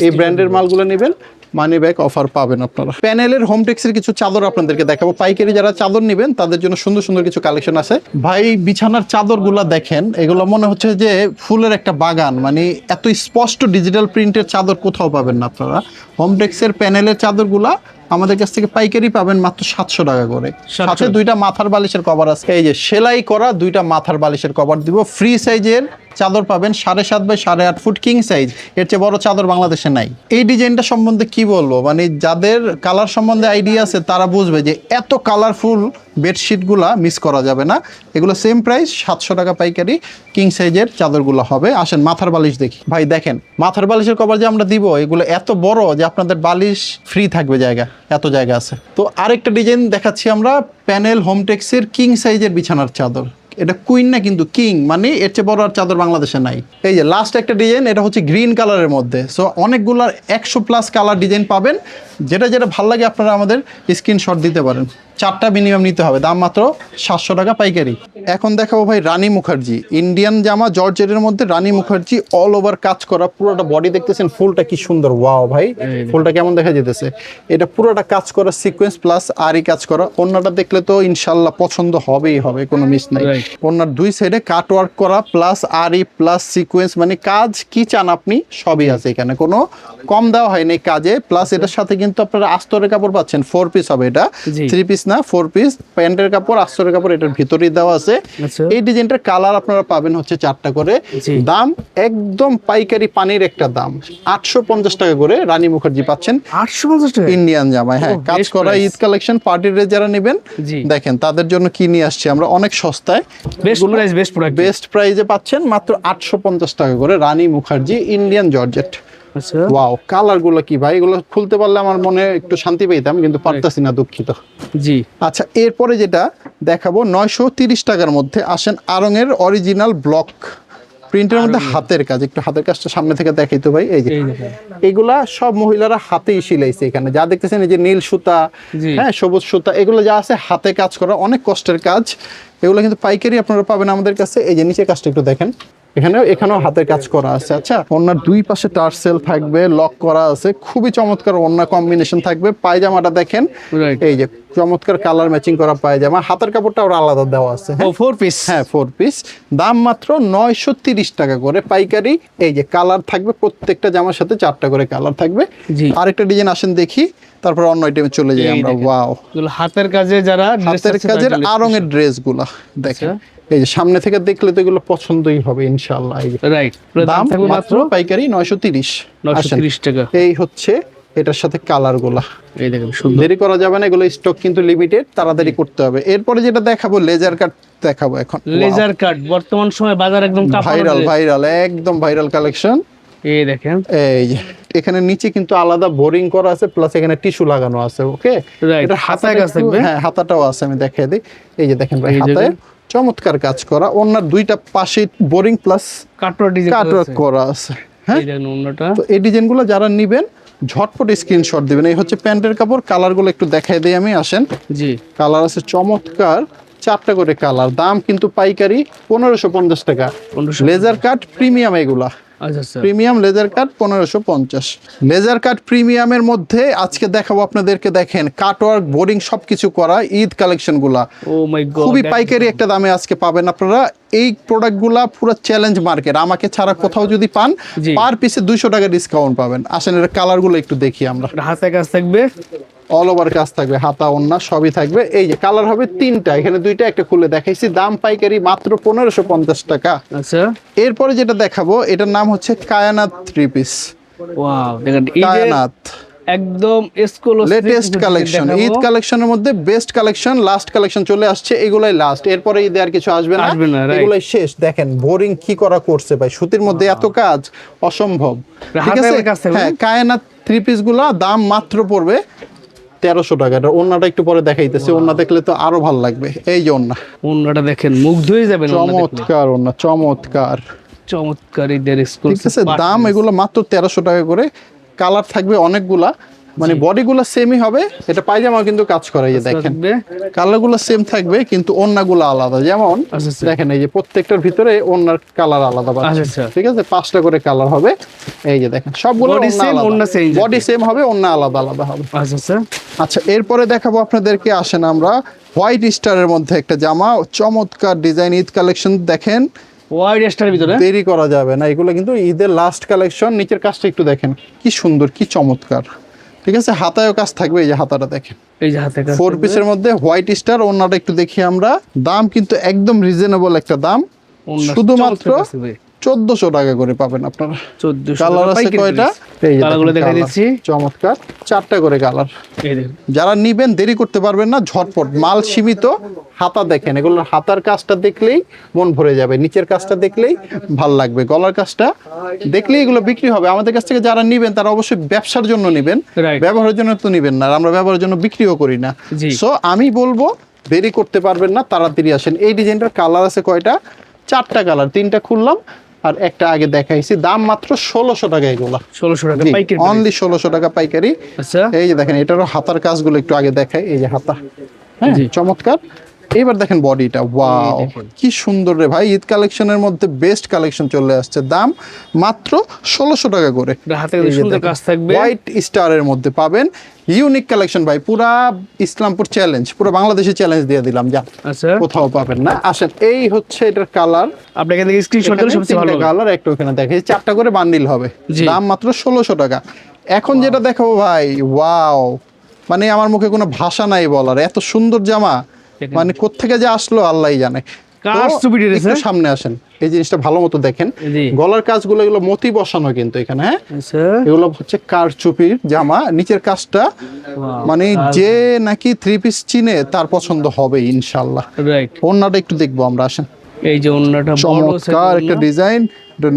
Speaker 1: এই ব্র্যান্ডের মালগুলো নেবেন, মানি ব্যাক অফার পাবেন আপনারা। প্যানেলের হোম টেক্সের কিছু চাদর আপনাদেরকে দেখাবো, পাইকারি যারা চাদর নেবেন তাদের জন্য সুন্দর সুন্দর কিছু কালেকশন আছে ভাই। বিছানার চাদরগুলা দেখেন, এগুলো মনে হচ্ছে যে ফুলের একটা বাগান, মানে এত স্পষ্ট ডিজিটাল প্রিন্টের চাদর কোথাও পাবেন না আপনারা। হোম টেক্সের প্যানেলের চাদরগুলা আমাদের কাছ থেকে পাইকারি পাবেন মাত্র 700 টাকা করে।
Speaker 2: 700
Speaker 1: সাথে দুইটা মাথার বালিশের কভার আছে, এই যে সেলাই করা দুইটা মাথার বালিশের কভার দিব। ফ্রি সাইজের চাদর পাবেন 7.5 বাই 8.5 ফুট কিং সাইজ, এর চেয়ে বড় চাদর বাংলাদেশে নাই। এই ডিজাইনটা সম্বন্ধে কি বলবো, মানে যাদের কালার সম্বন্ধে আইডিয়া আছে তারা বুঝবে যে এত কালারফুল বেডশিটগুলা মিস করা যাবে না। এগুলো সেম প্রাইস 700 টাকা পাইকারি, কিং সাইজের চাদরগুলো হবে। আসেন মাথার বালিশ দেখি। ভাই দেখেন মাথার বালিশের কভার যে আমরা দিব এগুলো এত বড় যে আপনাদের বালিশ ফ্রি থাকবে, জায়গা এত জায়গা আছে। তো আরেকটা ডিজাইন দেখাচ্ছি আমরা, প্যানেল হোমটেক্সের কিং সাইজের বিছানার চাদর। এটা কুইন না কিন্তু কিং, মানে এর চেয়ে বড় আর চাদর বাংলাদেশে নাই। এই যে লাস্ট একটা ডিজাইন, এটা হচ্ছে গ্রিন কালারের মধ্যে। সো অনেকগুলো 100+ কালার ডিজাইন পাবেন, যেটা যেটা ভালো লাগে আপনারা আমাদের স্ক্রিনশট দিতে পারেন। 4টা মিনিমাম নিতে হবে, দাম মাত্র 700 টাকা পাইকারি। এখন দেখাবো ভাই রানী মুখার্জি ইন্ডিয়ান জামা, জর্জেটের মধ্যে রানী মুখার্জি অল ওভার কাজ করা, পুরোটা বডি দেখতেছেন, ফুলটা কি সুন্দর, ওয়াও ভাই ফুলটা কেমন দেখা যেতেছে। এটা পুরোটা কাজ করা সিকোয়েন্স প্লাস আরি কাজ করা। ওন্নাটা দেখলে তো ইনশাল্লাহ পছন্দ হবেই হবে, কোনো মিস নাই। ওন্নার দুই সাইডে কাট ওয়ার্ক করা প্লাস আরি প্লাস সিকোয়েন্স, মানে কাজ কি চান আপনি সবই আছে এখানে, কোনো কম দেওয়া হয়নি কাজে। প্লাস এটার সাথে কিন্তু আপনারা আস্তরের কাপড় পাচ্ছেন, 4 পিস হবে এটা, 3 পিস না 4 পিস। প্যান্টের কাপড় আস্তরের কাপড় এটার ভিতরেই দেওয়া আছে। এই ডিজাইনটার কালার আপনারা পাবেন হচ্ছে 4টা করে। দাম একদম পাইকারি পানির একটা দাম, 850 টাকা করে রানী মুখার্জি পাচ্ছেন
Speaker 2: 850 টাকা
Speaker 1: ইন্ডিয়ান জামায়। হ্যাঁ, কাজ করা ঈদ কালেকশন পার্টির যারা নেবেন দেখেন তাদের জন্য কি নিয়ে আসছি আমরা, অনেক সস্তায় বেস্ট প্রাইসে পাচ্ছেন মাত্র 850 টাকা করে রানী মুখার্জি ইন্ডিয়ান জর্জেট। ওয়াও, কালারগুলো কি ভাই, এগুলো খুলতে পারলে আমার মনে একটু শান্তি পেতাম, কিন্তু পারতাছি না, দুঃখিত।
Speaker 2: জি
Speaker 1: আচ্ছা, এরপরে যেটা দেখাবো 930 টাকার মধ্যে, আসেন আরঙের অরিজিনাল ব্লক প্রিন্টের মধ্যে হাতের কাজ। একটু হাতের কাজটা সামনে থেকে দেখাই তো ভাই। এই যে এগুলা সব মহিলারা হাতেই সিলাইছে, এখানে যা দেখতেছেন এই যে নীল সুতা, হ্যাঁ সবুজ সুতা, এগুলো যা আছে হাতে কাজ করা, অনেক কষ্টের কাজ। এগুলো কিন্তু পাইকারি আপনারা পাবেন আমাদের কাছে। এই যে নিচে কাজটা একটু দেখেন, এখানেও হাতের কাজ করা আছে। আচ্ছা, ওনার দুই পাশে টার্সেল থাকবে, লক করা আছে, খুবই চমৎকার ওনার কম্বিনেশন থাকবে। পায়জামাটা দেখেন, এই যে চমৎকার কালার ম্যাচিং করা পায়জামা, হাতের কাপড়টা ওরা আলাদা দেওয়া আছে।
Speaker 2: 4 পিস,
Speaker 1: হ্যাঁ 4 পিস, দাম মাত্র 930 টাকা করে পাইকারি। এই যে কালার থাকবে, প্রত্যেকটা জামার সাথে 4টা করে কালার থাকবে। আরেকটা ডিজাইন আসেন দেখি, তারপর অন্য আইটেমে চলে যাই আমরা। ওয়াও,
Speaker 2: হাতের কাজে যারা
Speaker 1: হাতের কাজের আরঙের ড্রেসগুলা দেখেন, এই যে সামনে থেকে দেখলে তো এগুলো পছন্দই হবে ইনশাআল্লাহ।
Speaker 2: রাইট,
Speaker 1: দাম মাত্র পাইকারি 930
Speaker 2: টাকা।
Speaker 1: এই হচ্ছে এটার সাথে কালারগুলা,
Speaker 2: এই দেখেন সুন্দর,
Speaker 1: দেরি করা যাবে না, এগুলো স্টক কিন্তু লিমিটেড, তাড়াতাড়ি করতে হবে। এরপরে যেটা দেখাবো লেজার কাট দেখাবো এখন।
Speaker 2: লেজার কাট বর্তমান সময় বাজার একদম
Speaker 1: ভাইরাল একদম ভাইরাল কালেকশন।
Speaker 2: এই দেখেন,
Speaker 1: এই যে এখানে নিচে কিন্তু আলাদা বোরিং করা আছে, প্লাস এখানে টিস্যু লাগানো আছে। ওকে,
Speaker 2: এটা হাতায় কাজ থাকবে।
Speaker 1: হ্যাঁ, হাতাটাও আছে, আমি দেখিয়ে দিই। এই যে দেখেন ভাই, হাতায় চমৎকার কাজ করা, ওনার দুইটা পাশে বোরিং প্লাস কাটওয়ার্ক করা আছে। হ্যাঁ, তো এই ডিজাইনগুলো যারা নিবেন ঝটপট স্ক্রিনশট দিবেন। এই হচ্ছে প্যান্টের কাপড়, কালারগুলো একটু দেখাই দেই আমি। আসেন, জি কালার আছে চমৎকার, 4টা করে কালার। দাম কিন্তু পাইকারি 1550 টাকা। লেজার কাট প্রিমিয়াম, এগুলা premium laser cut 1550। Laser cut প্রিমিয়ামের মধ্যে আজকে দেখাবো আপনাদেরকে, দেখেন কাটওয়ার্ক বোরিং সবকিছু করা ঈদ কালেকশন গুলা খুবই পাইকারি একটা দামে আজকে পাবেন আপনারা। এই প্রোডাক্টগুলা পুরো চ্যালেঞ্জ মার্কেট, আমাকে ছাড়া কোথাও যদি পান পার পিসে 200 টাকা ডিসকাউন্ট পাবেন। আসেন এর কালারগুলো একটু দেখি আমরা।
Speaker 2: হাতে কাজ থাকবে,
Speaker 1: অল ওভার কাজ থাকবে, হাতা ওন্না সবই থাকবে। এই যে কালার হবে 3টা, এখানে 2টা একটা খুলে দেখাইছি। দাম পাইকারি মাত্র 1550 টাকা। আচ্ছা, এরপরে যেটা দেখাবো এটার নাম হচ্ছে কায়ানাত 3 পিস।
Speaker 2: ওয়াও, দেখেন
Speaker 1: কায়ানাত
Speaker 2: একদম
Speaker 1: লেটেস্ট কালেকশন, ঈদ কালেকশনের মধ্যে বেস্ট কালেকশন, লাস্ট কালেকশন চলে আসছে, এগুলাই লাস্ট। এরপরে ঈদে আর কিছু আসবে না, এগুলাই শেষ। দেখেন বোরিং কি করা করছে ভাই, সুতির মধ্যে এত কাজ অসম্ভব। ঠিক আছে, হ্যাঁ কায়ানাত 3 পিস গুলা দাম মাত্র পড়বে 1300 টাকা। এটা ওন্নাটা একটু পরে দেখাইতেছি, ওন্না দেখলে তো আরো ভালো লাগবে। এই যে ওন্নাটা
Speaker 2: দেখেন, মুগ্ধ হয়ে যাবেন।
Speaker 1: চমৎকার ওন্না, চমৎকার
Speaker 2: ঈদের এক্সক্লুসিভ।
Speaker 1: ঠিক আছে, দাম এগুলো মাত্র 1300 টাকা করে। কালার থাকবে অনেকগুলা, মানে বডিগুলো সেমই হবে। এটা পায়জামা কিন্তু কাজ করা, এই যে দেখেন কালারগুলো সেম থাকবে, কিন্তু ওন্নাগুলো আলাদা। যেমন দেখেন এই যে প্রত্যেকটার ভিতরে ওন্নার কালার আলাদা পাচ্ছেন। ঠিক আছে, 5টা করে কালার হবে। এই যে দেখেন সবগুলো বডি সেম হবে, ওন্না আলাদা আলাদা হবে। আচ্ছা, এরপরে দেখাবো আপনাদেরকে, আসেন আমরা হোয়াইট স্টারের মধ্যে একটা জামা, চমৎকার ডিজাইন ঈদ কালেকশন। দেখেন
Speaker 2: হোয়াইট স্টারের ভিতরে
Speaker 1: দেরি করা যাবে না, এগুলো কিন্তু ঈদের লাস্ট কালেকশন। নিচের কাজটা একটু দেখেন কি সুন্দর, কি চমৎকার। ঠিক আছে, হাতায়ও কাজ থাকবে, এই যে হাতাটা দেখেন,
Speaker 2: এই যে হাতে কাজ
Speaker 1: 4 পিসের মধ্যে হোয়াইট স্টার। ওন্নাটা একটু দেখি আমরা, দাম কিন্তু একদম রিজনেবল একটা দাম, শুধুমাত্র 1400 টাকা করে পাবেন আপনারা।
Speaker 2: 1400
Speaker 1: কালার আছে কয়টা, এই যে
Speaker 2: কালারগুলো দেখাই
Speaker 1: colour,
Speaker 2: দিচ্ছি।
Speaker 1: চমৎকার 4টা করে কালার।
Speaker 2: এই দেখুন,
Speaker 1: যারা নিবেন দেরি করতে পারবেন না, ঝটপট, মাল সীমিত। হাতা দেখেন, এগুলোর হাতার কাজটা দেখলেই মন ভরে যাবে, নিচের কাজটা দেখলেই ভাল লাগবে, গলার কাজটা দেখলেই এগুলো বিক্রি হবে। আমাদের কাছ থেকে যারা নিবেন তারা অবশ্যই ব্যবসার জন্য নিবেন,
Speaker 2: Right.
Speaker 1: ব্যবহারের জন্য তো নিবেন না, আর আমরা ব্যবহারের জন্য বিক্রিও করি না।
Speaker 2: জি।
Speaker 1: সো আমি বলবো দেরি করতে পারবেন না, তাড়াতাড়ি আসেন। এই ডিজাইনটার কালার আছে কয়টা, 4টা কালার, 3টা খুললাম আর একটা আগে দেখাইছি। দাম মাত্র 1600 টাকা এগুলা,
Speaker 2: 1600 টাকা পাইকারি।
Speaker 1: অনলি 1600 টাকা পাইকারি।
Speaker 2: আচ্ছা,
Speaker 1: এই যে দেখেন, এটারও হাতার কাজগুলো একটু আগে দেখাই, এই যে হাতা, হ্যাঁ
Speaker 2: জি।
Speaker 1: চমৎকার। এইবার দেখেন বডিটা, ওয়াও কি সুন্দর রে ভাই, ঈদ কালেকশনের মধ্যে বেস্ট কালেকশন চলে আসছে। দাম মাত্র 1600 টাকা করে।
Speaker 2: এটা হাতে কিন্তু সুন্দর কাজ থাকবে।
Speaker 1: হোয়াইট স্টারের মধ্যে পাবেন, ইউনিক কালেকশন ভাই, পুরা ইসলামপুর চ্যালেঞ্জ, পুরো বাংলাদেশে চ্যালেঞ্জ দিয়ে দিলাম, যা
Speaker 2: আচ্ছা,
Speaker 1: কোথাও পাবেন না। আসেন, এই হচ্ছে এটার কালার,
Speaker 2: আপনি এখান থেকে স্ক্রিনশট দিলে সবচেয়ে ভালো হবে।
Speaker 1: কালার একটা ওখানে দেখে 4টা করে বান্ডিল হবে,
Speaker 2: জি।
Speaker 1: দাম মাত্র 1600 টাকা। এখন যেটা দেখাবো ভাই, ওয়াও, মানে আমার মুখে কোনো ভাষা নাই বলার, এত সুন্দর জামা,
Speaker 2: দেখেন।
Speaker 1: মানে কোত্থেকে যে আসলো আল্লাহই জানে।
Speaker 2: কার
Speaker 1: তো
Speaker 2: ছবি দিয়েছে?
Speaker 1: একটু সামনে আসেন, এই জিনিসটা ভালো মতো দেখেন,
Speaker 2: জি।
Speaker 1: গলার কাজগুলো এগুলো মতি বসানো কিন্তু এখানে, হ্যাঁ
Speaker 2: আচ্ছা,
Speaker 1: এগুলো হচ্ছে কারচুপির জামা, নিচের কাজটা মানে যে নাকি 3 পিস চিনে তার পছন্দ হবে ইনশাল্লাহ।
Speaker 2: রাইট।
Speaker 1: ওন্নাটা একটু দেখবো আমরা, আসেন।
Speaker 2: এই যে ওন্নাটা বড়
Speaker 1: চমৎকার একটা ডিজাইন,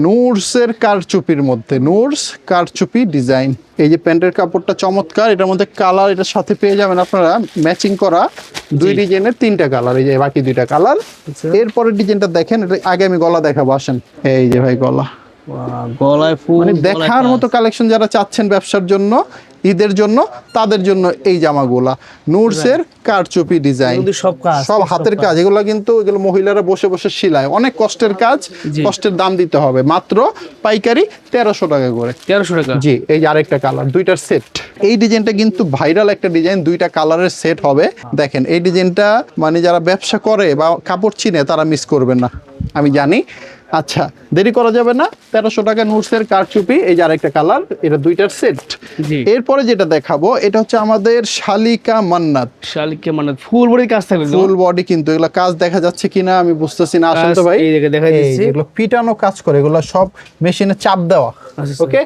Speaker 1: নুরসের কারচুপির মধ্যে, নুরস কারচুপি ডিজাইন। এই যে প্যান্টের কাপড়টা চমৎকার, এটার মধ্যে কালার এটার সাথে পেয়ে যাবেন আপনারা ম্যাচিং করা, 2 ডিজাইনের 3টা কালার, এই যে বাকি 2টা কালার।
Speaker 2: আচ্ছা।
Speaker 1: এরপরের ডিজাইনটা দেখেন, এটা আগে আমি গলা দেখাবো, আসেন। এই যে ভাই গলা,
Speaker 2: গলায় ফুল,
Speaker 1: মানে দেখার মতো কালেকশন যারা চাচ্ছেন ব্যবসার জন্য, ঈদের জন্য, তাদের জন্য এই জামাগুলা, নুরসের কারচুপি ডিজাইন,
Speaker 2: কিন্তু সব কাজ,
Speaker 1: সব হাতের কাজ, এগুলো কিন্তু এগুলো মহিলারা বসে বসে সেলায়, অনেক কষ্টের কাজ,
Speaker 2: জি।
Speaker 1: কষ্টের দাম দিতে হবে। মাত্র পাইকারি 1300 টাকা করে।
Speaker 2: 1300 টাকা।
Speaker 1: জি, এই যে আরেকটা কালার, 2টার সেট। এই ডিজাইনটা কিন্তু ভাইরাল একটা ডিজাইন, 2টা কালারের সেট হবে। দেখেন এই ডিজাইনটা, মানে যারা ব্যবসা করে বা কাপড় চিনে তারা মিস করবেন না, আমি জানি। আচ্ছা, দেরি করা যাবে না, 1300 টাকা নুরসের কারচুপি, এই যে আরেকটা কালার, এটা 2টার সেট।
Speaker 2: জি।
Speaker 1: এরপরে যেটা দেখাবো, এটা হচ্ছে আমাদের শালিকা মান্নাত,
Speaker 2: শালিকে মানে ফুল বডি কাজ থাকবে।
Speaker 1: ফুল বডি, কিন্তু এগুলো কাজ দেখা যাচ্ছে কিনা আমি বুঝতেছি না। আসেন তো ভাই,
Speaker 2: এই দেখে দেখাই দিচ্ছি।
Speaker 1: এগুলো পিটানো কাজ করে, এগুলো সব মেশিনে চাপ দেওয়া।
Speaker 2: আচ্ছা,
Speaker 1: ওকে,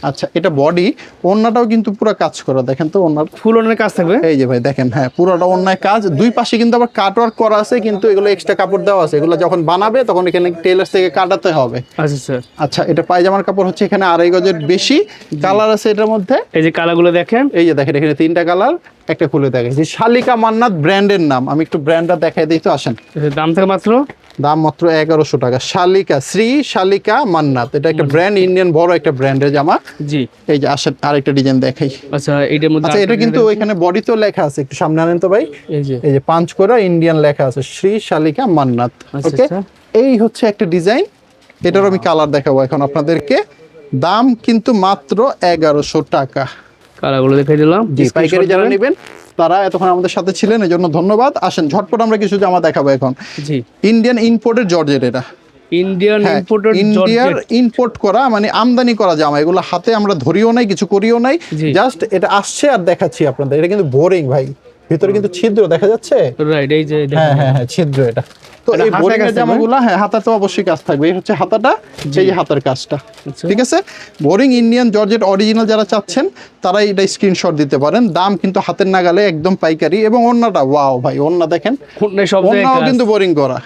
Speaker 1: আচ্ছা, এটা বডি, ওন্নাটাও কিন্তু পুরো কাজ করা, দেখেন তো ওন্নার,
Speaker 2: ফুল অনেক কাজ থাকবে।
Speaker 1: এই যে ভাই দেখেন, হ্যাঁ পুরোটা অন্যায় কাজ, 2 পাশে কিন্তু আবার কাট ওয়ার্ক করা আছে, কিন্তু এগুলো এক্সট্রা কাপড় দেওয়া আছে, এগুলো যখন বানাবে তখন এখানে টেলার্স থেকে কাটাতে হবে।
Speaker 2: আচ্ছা স্যার।
Speaker 1: আচ্ছা, এটা পায়জামার কাপড় হচ্ছে এখানে 2.5 গজের বেশি, কালার আছে এটার মধ্যে,
Speaker 2: এই যে কালারগুলো দেখেন,
Speaker 1: এই যে দেখেন এখানে 3টা কালার, একটা খুলে দেখেন, যে শালিকা মান্নাত ব্র্যান্ডের নাম। আমি একটু ব্র্যান্ডটা দেখাই দিই তো, আসেন।
Speaker 2: দাম থেকে মাত্র,
Speaker 1: দাম মাত্র 1100 টাকা। শালিকা, শ্রী শালিকা মান্নাত, এটা একটা ব্র্যান্ড, ইন্ডিয়ান বড় একটা ব্র্যান্ডের জামা।
Speaker 2: জি।
Speaker 1: এই যে আসেন, আরেকটা ডিজাইন দেখাই।
Speaker 2: আচ্ছা, এইটার মধ্যে
Speaker 1: আচ্ছা, এটা কিন্তু ওইখানে বডিতেও লেখা আছে, একটু সামনে আনেন তো ভাই,
Speaker 2: এই যে,
Speaker 1: এই যে পাঁচ করে ইন্ডিয়ান লেখা আছে, শ্রী শালিকা মান্নাত।
Speaker 2: আচ্ছা,
Speaker 1: ওকে,
Speaker 2: আচ্ছা।
Speaker 1: এই হচ্ছে একটা ডিজাইন, এটারও আমি কালার দেখাবো এখন আপনাদেরকে। দাম কিন্তু মাত্র 1100 টাকা।
Speaker 2: কালারগুলো দেখাই দিলাম।
Speaker 1: জি, পাইকারি যারা নেবেন তারা এতক্ষণ আমাদের সাথে ছিলেন, এই জন্য ধন্যবাদ। আসেন ঝটপট আমরা কিছু জামা দেখাবো এখন।
Speaker 2: জি।
Speaker 1: ইন্ডিয়ান ইম্পোর্টেড জর্জেট, এটা
Speaker 2: ইন্ডিয়ান ইম্পোর্টেড
Speaker 1: ইন্ডিয়ার ইম্পোর্ট করা, মানে আমদানি করা জামা, এগুলো হাতে আমরা ধরিও নাই, কিছু করিও নাই,
Speaker 2: জি।
Speaker 1: জাস্ট এটা আসছে আর দেখাচ্ছি আপনাদের। এটা কিন্তু বোরিং ভাই, ভিতরে কিন্তু ছিদ্র দেখা যাচ্ছে।
Speaker 2: রাইট, এই যে
Speaker 1: হ্যাঁ হ্যাঁ হ্যাঁ, ছিদ্র এটা। তো
Speaker 2: এটা
Speaker 1: এই
Speaker 2: হাতায়
Speaker 1: বোরিং
Speaker 2: কাজ
Speaker 1: এর
Speaker 2: থাকবে?
Speaker 1: জামাগুলো, হ্যাঁ হাতাতে অবশ্যই কাজ থাকবে। এই হচ্ছে হাতাটা, এই যে হাতার কাজটা,
Speaker 2: আচ্ছা।
Speaker 1: ঠিক আছে। বোরিং ইন্ডিয়ান জর্জেট অরিজিনাল যারা চাচ্ছেন তারা এটা স্ক্রিনশট দিতে পারেন। দাম কিন্তু হাতের নাগালে, একদম পাইকারি। এবং ওন্নাটা, ওয়াও ভাই, ওন্না দেখেন,
Speaker 2: খুঁটনায় সব জায়গায়
Speaker 1: ওন্নাও
Speaker 2: কাজ।
Speaker 1: কিন্তু বোরিং করা।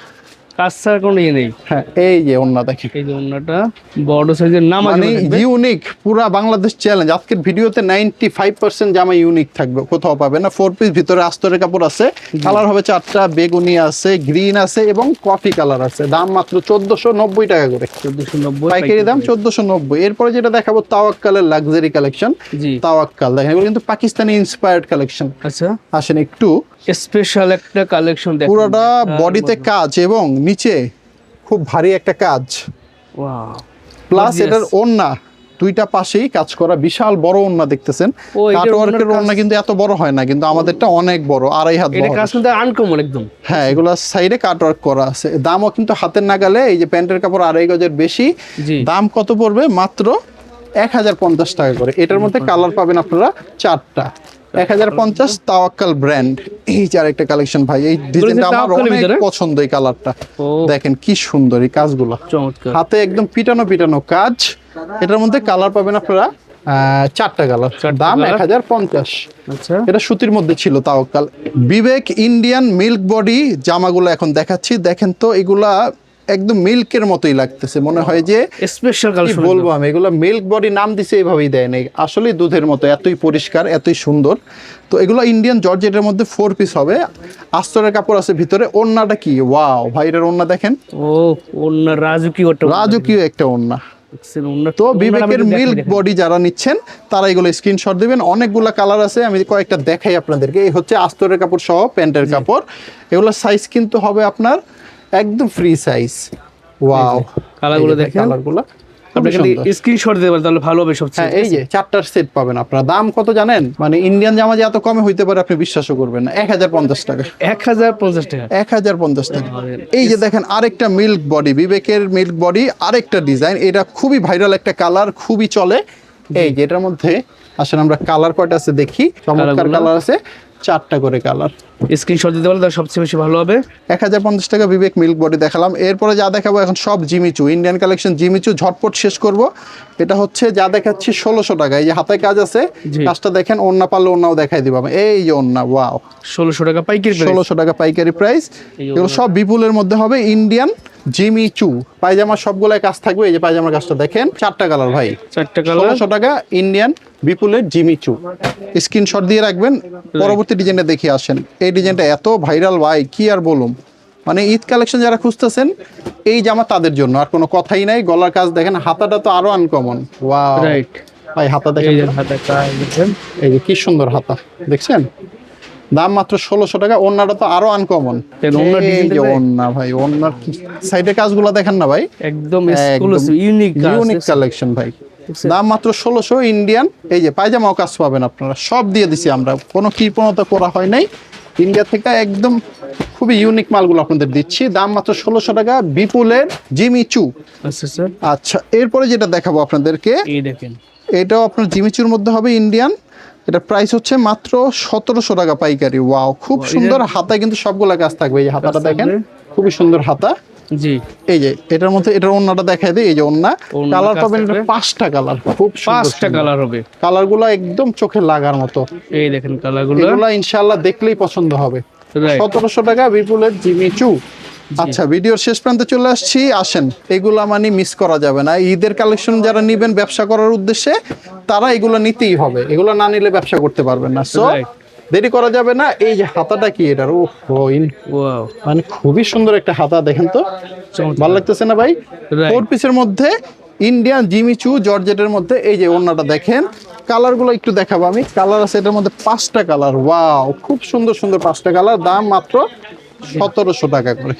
Speaker 2: কাজ ছাড়া কোনো ইয়ে নেই।
Speaker 1: হ্যাঁ, এই যে ওন্না দেখেন,
Speaker 2: এই যে ওন্নাটা বড় সাইজের, নাম
Speaker 1: মানে ইউনিক, পুরা বাংলাদেশ চ্যালেঞ্জ। আজকের ভিডিওতে 95% জামা ইউনিক থাকবে, কোথাও পাবে না। 4 পিস, ভিতরে আস্তরের কাপড় আছে, কালার হবে 4টা, বেগুনি আছে, গ্রিন আছে এবং কফি কালার আছে। দাম মাত্র 1490 টাকা করে,
Speaker 2: 1490
Speaker 1: পাইকারি দাম 1490। এরপরে যেটা দেখাবো, তাওয়াক্কালের লাক্সারি কালেকশন।
Speaker 2: জি।
Speaker 1: তাওয়াক্কাল দেখেন, এগুলো কিন্তু পাকিস্তানি ইন্সপায়ার্ড কালেকশন।
Speaker 2: আচ্ছা,
Speaker 1: আসেন একটু,
Speaker 2: স্পেশাল একটা কালেকশন দেখুন।
Speaker 1: পুরোটা বডিতে কাজ এবং নিচে খুব ভারী একটা কাজ,
Speaker 2: ওয়াও,
Speaker 1: প্লাস
Speaker 2: Gorgeous.
Speaker 1: এটার ওড়না 2টা পাশেই কাজ করা, বিশাল বড় ওড়না দেখতেছেন।
Speaker 2: ও, এটার
Speaker 1: কাটওয়ার্কের
Speaker 2: ওড়নার
Speaker 1: ওড়না কিন্তু এত বড় হয় না, কিন্তু আমাদেরটা অনেক বড়, 2.5 হাত
Speaker 2: এটা
Speaker 1: বড়।
Speaker 2: কাজ কিন্তু আনকমন একদম।
Speaker 1: হ্যাঁ, এগুলো সাইডে কাটওয়ার্ক করা আছে। দামও কিন্তু হাতের নাগালে, এই যে প্যান্টের কাপড় 2.5 গজের বেশি।
Speaker 2: জি।
Speaker 1: দাম কত পড়বে? মাত্র 1050 টাকা করে। এটার মধ্যে কালার পাবেন আপনারা 4টা। 1050 তাওয়াক্কাল ব্র্যান্ড। এই যে আরেকটা কালেকশন ভাই, এই ডিজাইনটা আমার অনেক পছন্দ, এই কালারটা দেখেন কি সুন্দর, এই কাজগুলো
Speaker 2: চমৎকার,
Speaker 1: হাতে একদম পিটানো কাজ। এটার মধ্যে কালার পাবেন আপনারা 4টা কালার, দাম 1050।
Speaker 2: আচ্ছা,
Speaker 1: এটা সুতির মধ্যে ছিল তাওয়াক্কাল। বিবেক ইন্ডিয়ান মিল্ক বডি জামাগুলো এখন দেখাচ্ছি, দেখেন তো এগুলা একদম মিল্কের মতোই লাগতেছে, মনে হয় যে
Speaker 2: স্পেশাল
Speaker 1: কি
Speaker 2: কালেকশন
Speaker 1: বলবো আমি, এগুলো মিল্ক বডি নাম দিছে এইভাবেই দেয় নাই, আসলে দুধের মতো, এতই পরিষ্কার এতই সুন্দর। তো এগুলো ইন্ডিয়ান জর্জেটের মধ্যে 4 পিস হবে, আস্তরের কাপড় আছে ভিতরে। ওড়নাটা কি ওয়াও ভাই, এর ওড়না দেখেন,
Speaker 2: ও ওন্না
Speaker 1: রাজকীয় একটা ওড়না। তো বিবেকের মিল্ক বডি যারা নিচ্ছেন তারা এগুলো স্ক্রিনশট দিবেন। অনেকগুলা কালার আছে, আমি কয়েকটা দেখাই আপনাদেরকে। এই হচ্ছে আস্তরের কাপড় সহ প্যান্টের কাপড়। এগুলো সাইজ কিন্তু হবে আপনার একদম ফ্রি সাইজ। ওয়াও,
Speaker 2: কালারগুলো দেখেন,
Speaker 1: কালারগুলো
Speaker 2: আপনি যদি স্ক্রিনশট দিতে পারেন তাহলে ভালো হবে সবচেয়ে।
Speaker 1: হ্যাঁ, এই যে 4টার সেট পাবেন আপনারা। দাম কত জানেন? মানে ইন্ডিয়ান জামা যে এত কমে হইতে পারে আপনি বিশ্বাসও করবেন না। 1050 টাকা।
Speaker 2: 1050 টাকা।
Speaker 1: 1050 টাকা। এই যে দেখেন আরেকটা মিল্ক বডি, বিবেকের মিল্ক বডি, আরেকটা ডিজাইন। এটা খুবই ভাইরাল একটা কালার, খুবই চলে। এই যে এটার মধ্যে আসলে আমরা কালার কয়টা আছে দেখি। চমৎকার কালার আছে, 4টা করে কালার।
Speaker 2: স্ক্রিনশট দিতে পারলে তাহলে সবচেয়ে বেশি ভালো হবে।
Speaker 1: 1050 টাকা বিবেক মিল্ক বডি দেখালাম। এরপরে যা দেখাবো এখন সব জিমিচু, ইন্ডিয়ান কালেকশন জিমিচু, ঝটপট শেষ করব। এটা হচ্ছে যা দেখাচ্ছি 1600 টাকা। এই যে হাতায় কাজ আছে, কাজটা দেখেন। ওন্না পারলে ওন্নাও দেখাই দিব আমি। এই যে ওন্না, ওয়াও,
Speaker 2: 1600 টাকা পাইকারি প্রাইস।
Speaker 1: 1600 টাকা পাইকারি প্রাইস। এগুলো সব বিপুলের মধ্যে হবে, ইন্ডিয়ান জিমিচু। পায়জামা সবগুলাই কাজ থাকবে। এই যে পায়জামার কাজটা দেখেন, 4টা কালার ভাই,
Speaker 2: 4টা কালার,
Speaker 1: 1600 টাকা ইন্ডিয়ান বিপুলের জিমিচু। স্ক্রিনশট দিয়ে রাখবেন, পরবর্তী ডিজাইনটা দেখে আসেন। এই ডিজাইনটা এত ভাইরাল ভাই, কি আর বলুম। মানে ঈদ কালেকশন যারা খুঁজতেছেন এই জামা তাদের জন্য, আর কোনো কথাই নাই। গলার কাজ দেখেন, হাতাটা তো আরো আনকমন। ওয়াও
Speaker 2: রাইট
Speaker 1: ভাই, হাতা দেখেন,
Speaker 2: এই যে হাতা কাজ দেখেন,
Speaker 1: এই যে কি সুন্দর হাতা দেখছেন। দাম মাত্র 1600 টাকা। ওন্নাটা তো আরো আনকমন। এই যে ওন্না ভাই, ওন্নার সাইডে কাজগুলো দেখেন না ভাই,
Speaker 2: একদম এক্সক্লুসিভ ইউনিক
Speaker 1: কালেকশন ভাই। দাম মাত্র 1600 ইন্ডিয়ান। এই যে পায়জামাও কাজ পাবেন আপনারা, সব দিয়ে দিছি আমরা, কোনো কৃপণতা করা হয় নাই। ইন্ডিয়া থেকে একদম খুবই ইউনিক মালগুলো আপনাদের দিচ্ছি। দাম মাত্র 1600 টাকা বিপুলের জিমিচু।
Speaker 2: আচ্ছা স্যার,
Speaker 1: আচ্ছা, এরপরে যেটা দেখাবো আপনাদেরকে,
Speaker 2: এই দেখেন,
Speaker 1: এটাও আপনার জিমিচুর মধ্যে হবে ইন্ডিয়ান। এটা প্রাইস হচ্ছে মাত্র 1700 টাকা পাইকারি। ওয়াও, খুব সুন্দর। হাতায় কিন্তু সবগুলা কাজ থাকবে। এই যে হাতাটা দেখেন, খুবই সুন্দর হাতা।
Speaker 2: জি,
Speaker 1: এই যে এটার মধ্যে এটার ওন্নাটা দেখাই দিই। এই যে ওন্না, কালার পাবেন 5টা কালার, খুব
Speaker 2: 5টা কালার হবে।
Speaker 1: কালারগুলো একদম চোখে লাগার মতো।
Speaker 2: এই দেখেন কালারগুলো,
Speaker 1: এগুলা ইনশাআল্লাহ দেখলেই পছন্দ হবে। 1700 টাকা বিপুলের জিমিচু। আচ্ছা, ভিডিওর শেষ প্রান্তে চলে আসছি, আসেন। এগুলা মানে মিস করা যাবে না। ঈদের কালেকশন যারা নিবেন ব্যবসা করার উদ্দেশ্যে, তারা এগুলো নিতেই হবে। এগুলো না নিলে ব্যবসা করতে পারবেন না। সো দেরি করা যাবে না। এই যে হাতাটা কি এটার,
Speaker 2: ওয়াও,
Speaker 1: মানে খুবই সুন্দর একটা হাতা, দেখেন তো, ভালো লাগতেছে না ভাই? 4 পিসের মধ্যে ইন্ডিয়ান জিমিচু জর্জেটের মধ্যে। এই যে ওড়নাটা দেখেন, কালারগুলো একটু দেখাবো আমি। কালার আছে এটার মধ্যে 5টা কালার। ওয়াও, খুব সুন্দর সুন্দর 5টা কালার। দাম মাত্র 1700 টাকা করে।